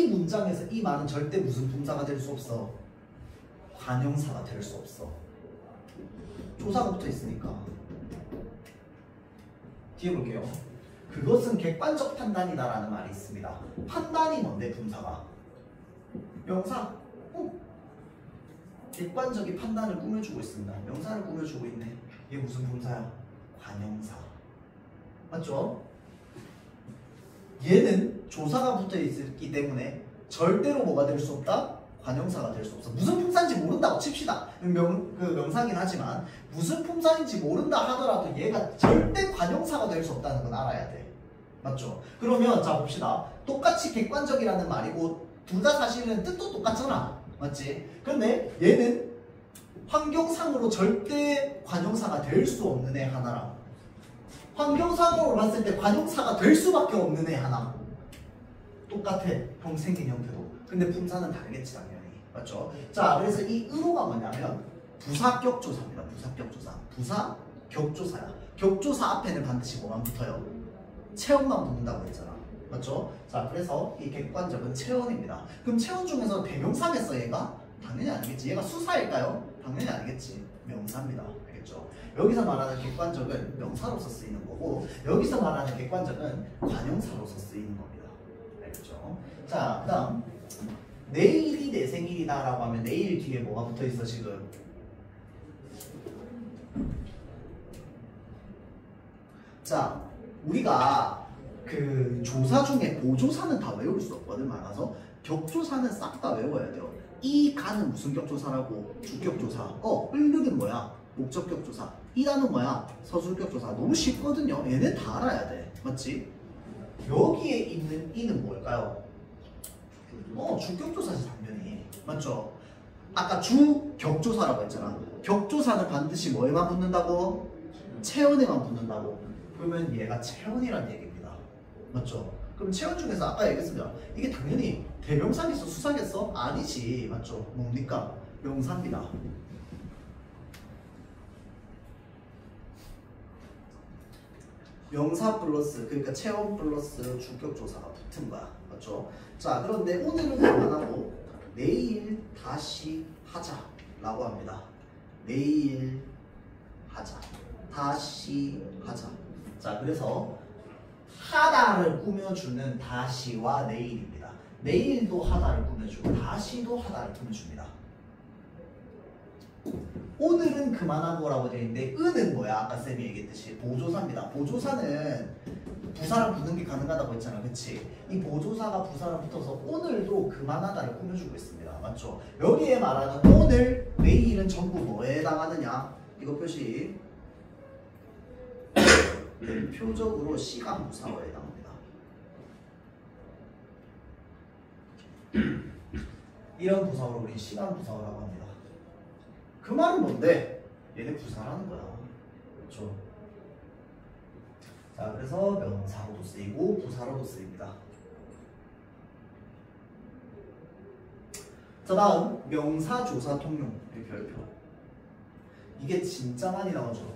A: 문장에서 이 말은 절대 무슨 품사가 될 수 없어? 관형사가 될 수 없어. 조사가 붙어 있으니까. 뒤에 볼게요. 그것은 객관적 판단이다라는 말이 있습니다. 판단이 뭔데, 품사가? 명사. 객관적인 판단을 꾸며주고 있습니다. 명사를 꾸며주고 있네. 이게 무슨 품사야? 관형사. 맞죠? 얘는 조사가 붙어 있기 때문에 절대로 뭐가 될 수 없다? 관형사가 될 수 없어. 무슨 품사인지 모른다고 칩시다. 명사긴 하지만 무슨 품사인지 모른다 하더라도 얘가 절대 관형사가 될 수 없다는 건 알아야 돼. 맞죠? 그러면 자 봅시다. 똑같이 객관적이라는 말이고 둘 다 사실은 뜻도 똑같잖아. 맞지? 근데 얘는 환경상으로 절대 관형사가 될 수 없는 애 하나랑 환경상으로 봤을 때 관형사가 될 수밖에 없는 애 하나. 똑같아. 생긴 형태도. 근데 품사는 다르겠지 당연히. 맞죠? 자, 그래서 이 의로가 뭐냐면 부사격조사입니다. 부사격조사. 부사격조사야. 격조사 앞에는 반드시 뭐만 붙어요? 체언만 붙는다고 했잖아. 맞죠? 자, 그래서 이 객관적은 체언입니다. 그럼 체언 중에서 대명사겠어 얘가? 당연히 아니겠지. 얘가 수사일까요? 당연히 아니겠지. 명사입니다. 알겠죠? 여기서 말하는 객관적은 명사로서 쓰이는 거고 여기서 말하는 객관적은 관형사로서 쓰이는 겁니다. 알겠죠? 자, 그 다음 내일이 내 생일이다 라고 하면 내일 뒤에 뭐가 붙어있어 지금? 자, 우리가 그 조사 중에 보조사는 다 외울 수 없거든. 많아서 격조사는 싹 다 외워야 돼요. 이 가는 무슨 격조사라고? 주격조사. 을득은 뭐야? 목적격조사. 이다는 뭐야? 서술격조사. 너무 쉽거든요. 얘네 다 알아야 돼. 맞지? 여기에 있는 이는 뭘까요? 주격조사지 당연히. 맞죠? 아까 주격조사라고 했잖아. 격조사는 반드시 뭐에만 붙는다고? 체언에만 붙는다고. 그러면 얘가 체언이란 얘기입니다. 맞죠? 그럼 체언 중에서 아까 얘기했습니다. 이게 당연히 대명사겠어? 수사겠어? 아니지. 맞죠? 뭡니까? 명사입니다. 명사 플러스 그러니까 체언 플러스 주격조사가 붙은 거야. 맞죠? 자, 그런데 오늘은 그만하고 내일 다시 하자 라고 합니다. 내일 하자. 다시 하자. 자, 그래서 하다를 꾸며주는 다시와 내일입니다. 내일도 하다를 꾸며주고 다시도 하다를 꾸며줍니다. 오늘은 그만하고라고 되어 있는데 은은 뭐야? 아까 쌤이 얘기했듯이 보조사입니다. 보조사는 부사랑 붙는 게 가능하다고 했잖아. 그치? 이 보조사가 부사랑 붙어서 오늘도 그만하다를 꾸며주고 있습니다. 맞죠? 여기에 말하는 오늘, 내일은 전부 뭐에 해당하느냐? 이거 표시 표적으로 시간 부사어에 해당합니다. 이런 부사어를 우리 시간 부사어라고 합니다. 그 말은 뭔데? 얘네 부사라는 거야. 그렇죠? 자, 그래서 명사로도 쓰이고 부사로도 쓰입니다. 자, 다음 명사, 조사, 통용 별표. 이게 진짜 많이 나오죠.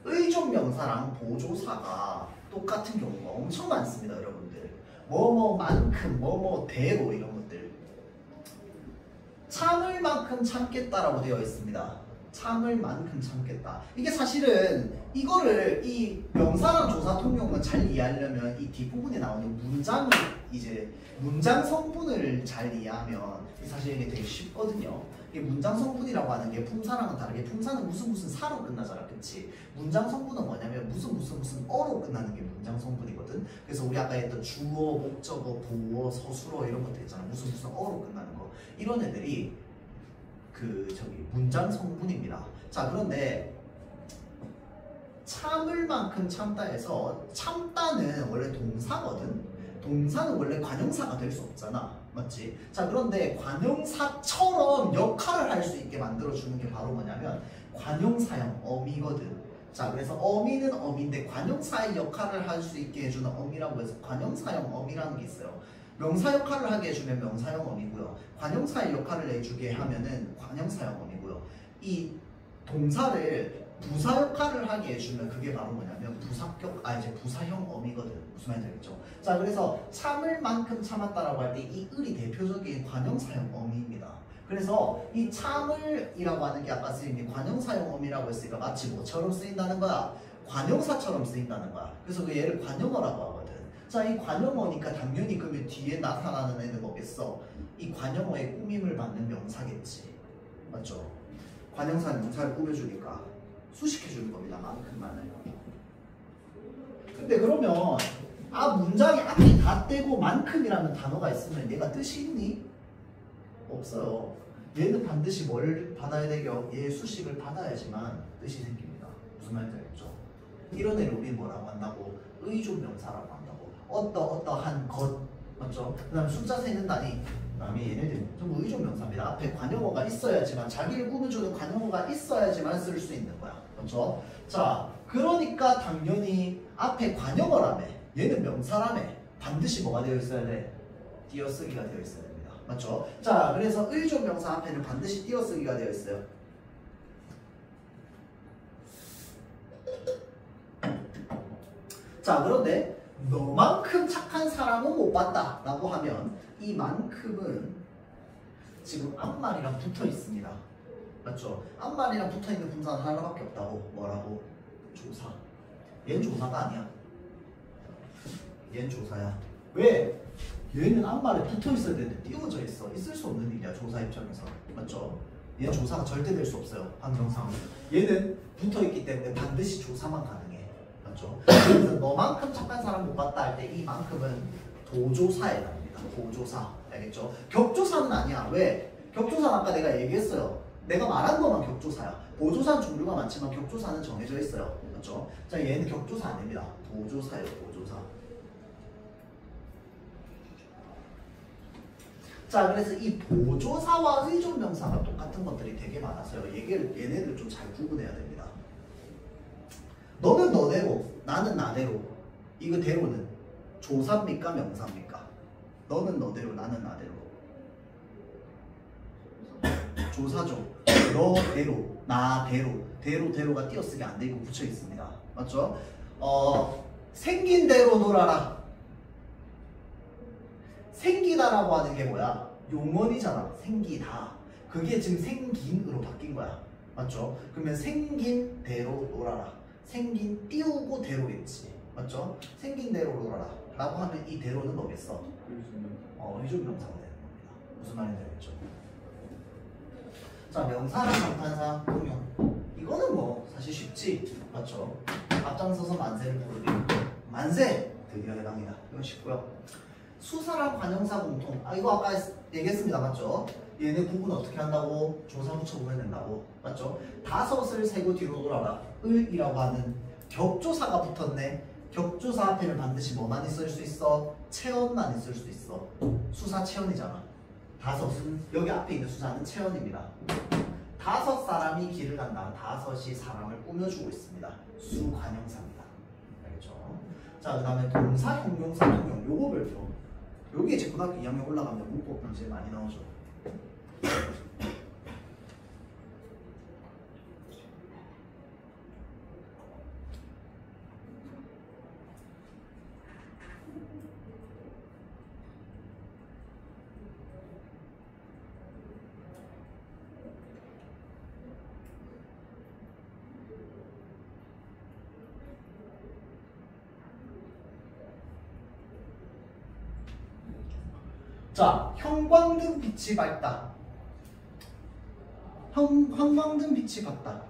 A: 의존 명사랑 보조사가 똑같은 경우가 엄청 많습니다, 여러분들. 뭐뭐만큼, 뭐뭐대로 이런 것들. 참을 만큼 참겠다라고 되어 있습니다. 참을 만큼 참겠다. 이게 사실은 이거를 이 명사랑 조사 통용은 잘 이해하려면 이 뒷부분에 나오는 문장을 이제 문장 성분을 잘 이해하면 사실 이게 되게 쉽거든요. 이게 문장 성분이라고 하는 게 품사랑은 다르게 품사는 무슨 사로 끝나잖아, 그치? 문장 성분은 뭐냐면 무슨 어로 끝나는 게 문장 성분이거든. 그래서 우리 아까 했던 주어, 목적어, 보어, 서술어 이런 것들 있잖아. 무슨 어로 끝나는 거. 이런 애들이 문장 성분입니다. 자, 그런데 참을 만큼 참다 해서 참다는 원래 동사거든. 동사는 원래 관형사가 될 수 없잖아, 맞지? 자, 그런데 관형사처럼 역할을 할 수 있게 만들어주는 게 바로 뭐냐면 관형사형 어미거든. 자, 그래서 어미는 어미인데 관형사의 역할을 할 수 있게 해주는 어미라고 해서 관형사형 어미라는 게 있어요. 명사 역할을 하게 해주면 명사형 어미고요. 관형사의 역할을 해주게 하면은 관형사형 어미고요. 이 동사를 부사 역할을 하게 해주면 그게 바로 뭐냐면 부사형 어미거든. 무슨 말인지 알겠죠? 자, 그래서 참을 만큼 참았다라고 할 때 이 을이 대표적인 관형사형 어미입니다. 그래서 이 참을이라고 하는 게 아까 쓰인 게 관형사형 어미라고 했으니까 마치 뭐처럼 쓰인다는 거야? 관형사처럼 쓰인다는 거야. 그래서 그 얘를 관형어라고 하거든. 자, 이 관형어니까 당연히 그러면 뒤에 나타나는 애는 뭐겠어? 이 관형어의 꾸밈을 받는 명사겠지. 맞죠? 관형사 명사를 꾸며주니까 수식해주는 겁니다. 만큼만을. 근데 그러면 문장에 앞이 다 떼고 만큼이라는 단어가 있으면 얘가 뜻이 있니? 없어요. 얘는 반드시 뭘 받아야 되죠? 얘 수식을 받아야지만 뜻이 생깁니다. 무슨 말인지 알겠죠? 이런 애를 우리 뭐라고 한다고? 의존 명사라고 한다고. 어떠한 것, 맞죠? 그 다음에 숫자 세는 단위, 그 다음에 얘네들 전부 의존 명사입니다. 앞에 관용어가 있어야지만, 자기를 꾸며주는 관용어가 있어야지만 쓸 수 있는 거야. 그렇죠? 자, 그러니까 당연히 앞에 관용어라며, 얘는 명사라며 반드시 뭐가 되어 있어야 돼? 띄어쓰기가 되어 있어야 됩니다. 맞죠? 자, 그래서 의존 명사 앞에는 반드시 띄어쓰기가 되어 있어요. 자, 그런데 너만큼 착한 사람은 못 봤다 라고 하면 이 만큼은 지금 앞말이랑 붙어 있습니다. 맞죠? 앞말이랑 붙어 있는 분사는 하나밖에 없다고. 뭐라고? 조사. 얘는 조사가 아니야. 얘는 조사야. 왜? 얘는 앞말에 붙어 있어야 되는데 띄워져 있어. 있을 수 없는 일이야, 조사 입장에서. 맞죠? 얘는 조사가 절대 될 수 없어요, 환경상. 얘는 붙어 있기 때문에 반드시 조사만 가능해. 맞죠? 그래서 너만큼 착한 사람 못 봤다 할 때 이 만큼은 도조사에 답니다. 도조사. 알겠죠? 격조사는 아니야. 왜? 격조사는 아까 내가 얘기했어요. 내가 말한 것만 격조사야. 보조사는 종류가 많지만 격조사는 정해져 있어요. 맞죠? 자, 얘는 격조사 아닙니다. 도조사예요. 도조사. 자, 그래서 이 보조사와 의존명사가 똑같은 것들이 되게 많아서요. 얘네들 좀 잘 구분해야 됩니다. 너는 너대로, 나는 나대로. 이거 대로는 조사입니까? 명사입니까? 너는 너대로, 나는 나대로. 조사죠. 너대로, 나대로. 대로가 띄어쓰기 안 되고 붙여 있습니다. 맞죠? 생긴 대로 놀아라. 생기다라고 하는 게 뭐야? 용언이잖아. 생기다. 그게 지금 생긴으로 바뀐 거야. 맞죠? 그러면 생긴 대로 놀아라. 생긴 띄우고 대로겠지. 맞죠? 생긴 대로 놀아라 라고 하면 이 대로는 뭐겠어? 의존명사가 되는 겁니다. 무슨 말인지 알겠죠? 자, 명사랑 감탄사, 통용. 이거는 뭐 사실 쉽지. 맞죠? 앞장서서 만세를 부르기. 만세! 드디어 해당이다. 이건 쉽고요. 수사랑 관형사 공통. 이거 아까 얘기했습니다. 맞죠? 얘네 구분 어떻게 한다고? 조사 붙여보면 된다고. 맞죠? 다섯을 세고 뒤로 돌아라. 을이라고 하는 격조사가 붙었네. 격조사 앞에는 반드시 뭐만 있을 수 있어? 체언만 있을 수 있어. 수사 체언이잖아. 다섯은 여기 앞에 있는 수사는 체언입니다. 다섯 사람이 길을 간다. 다섯이 사람을 꾸며주고 있습니다. 수관형사입니다. 알겠죠? 자, 그 다음에 동사, 형용사, 통용. 요거 별표. 여기 이제 고등학교 2학년 올라가면 문법 문제 많이 나오죠. 자, 형광등 빛이 밝다. 형광등 빛이 밝다.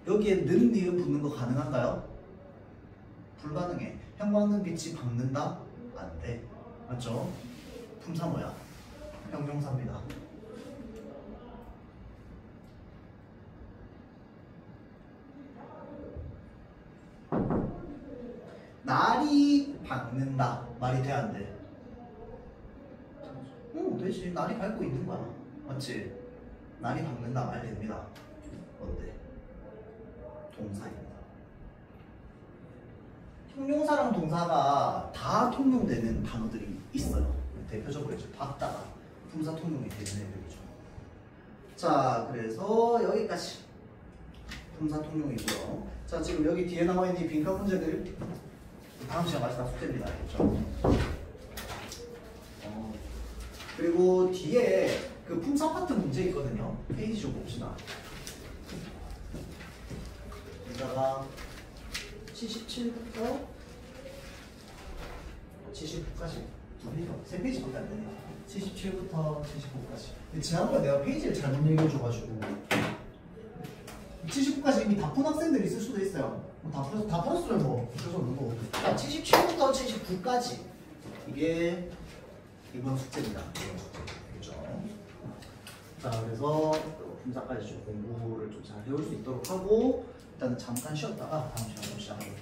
A: 여기에 는 니은 붙는 거 가능한가요? 불가능해. 형광등 빛이 밝는다? 안 돼. 맞죠? 품사 뭐야? 형용사입니다. 날이 밝는다. 말이 돼, 안 돼? 응, 되지. 날이 밝고 있는 거야. 맞지? 날이 밝는다 말 됩니다. 뭔데? 동사입니다. 형용사랑 동사가 다 통용되는 단어들이 있어요. 대표적으로 이제 밝다가 품사 통용이 되는 애들이죠. 자, 그래서 여기까지 품사 통용이고요. 자, 지금 여기 뒤에 나와 있는 이 빈칸 문제들 다음 시간까지 다 숙제입니다. 알겠죠? 그리고 뒤에 그 품사 파트 문제 있거든요. 페이지 좀 봅시다. 여기다가 77부터 79까지 세 페이지밖에 안 되네. 77부터 79까지. 지난번에 내가 페이지를 잘못 얘기해줘가지고 79까지 이미 다 푼 학생들이 있을 수도 있어요. 다 풀었으면 뭐 어쩔 수 없는 거고. 자, 77부터 79까지 이게 이번 숙제입니다. 그렇죠? 자, 그래서 품사까지 좀 공부를 좀 잘 해올 수 있도록 하고 일단은 잠깐 쉬었다가 다음 시간으로 시작하도록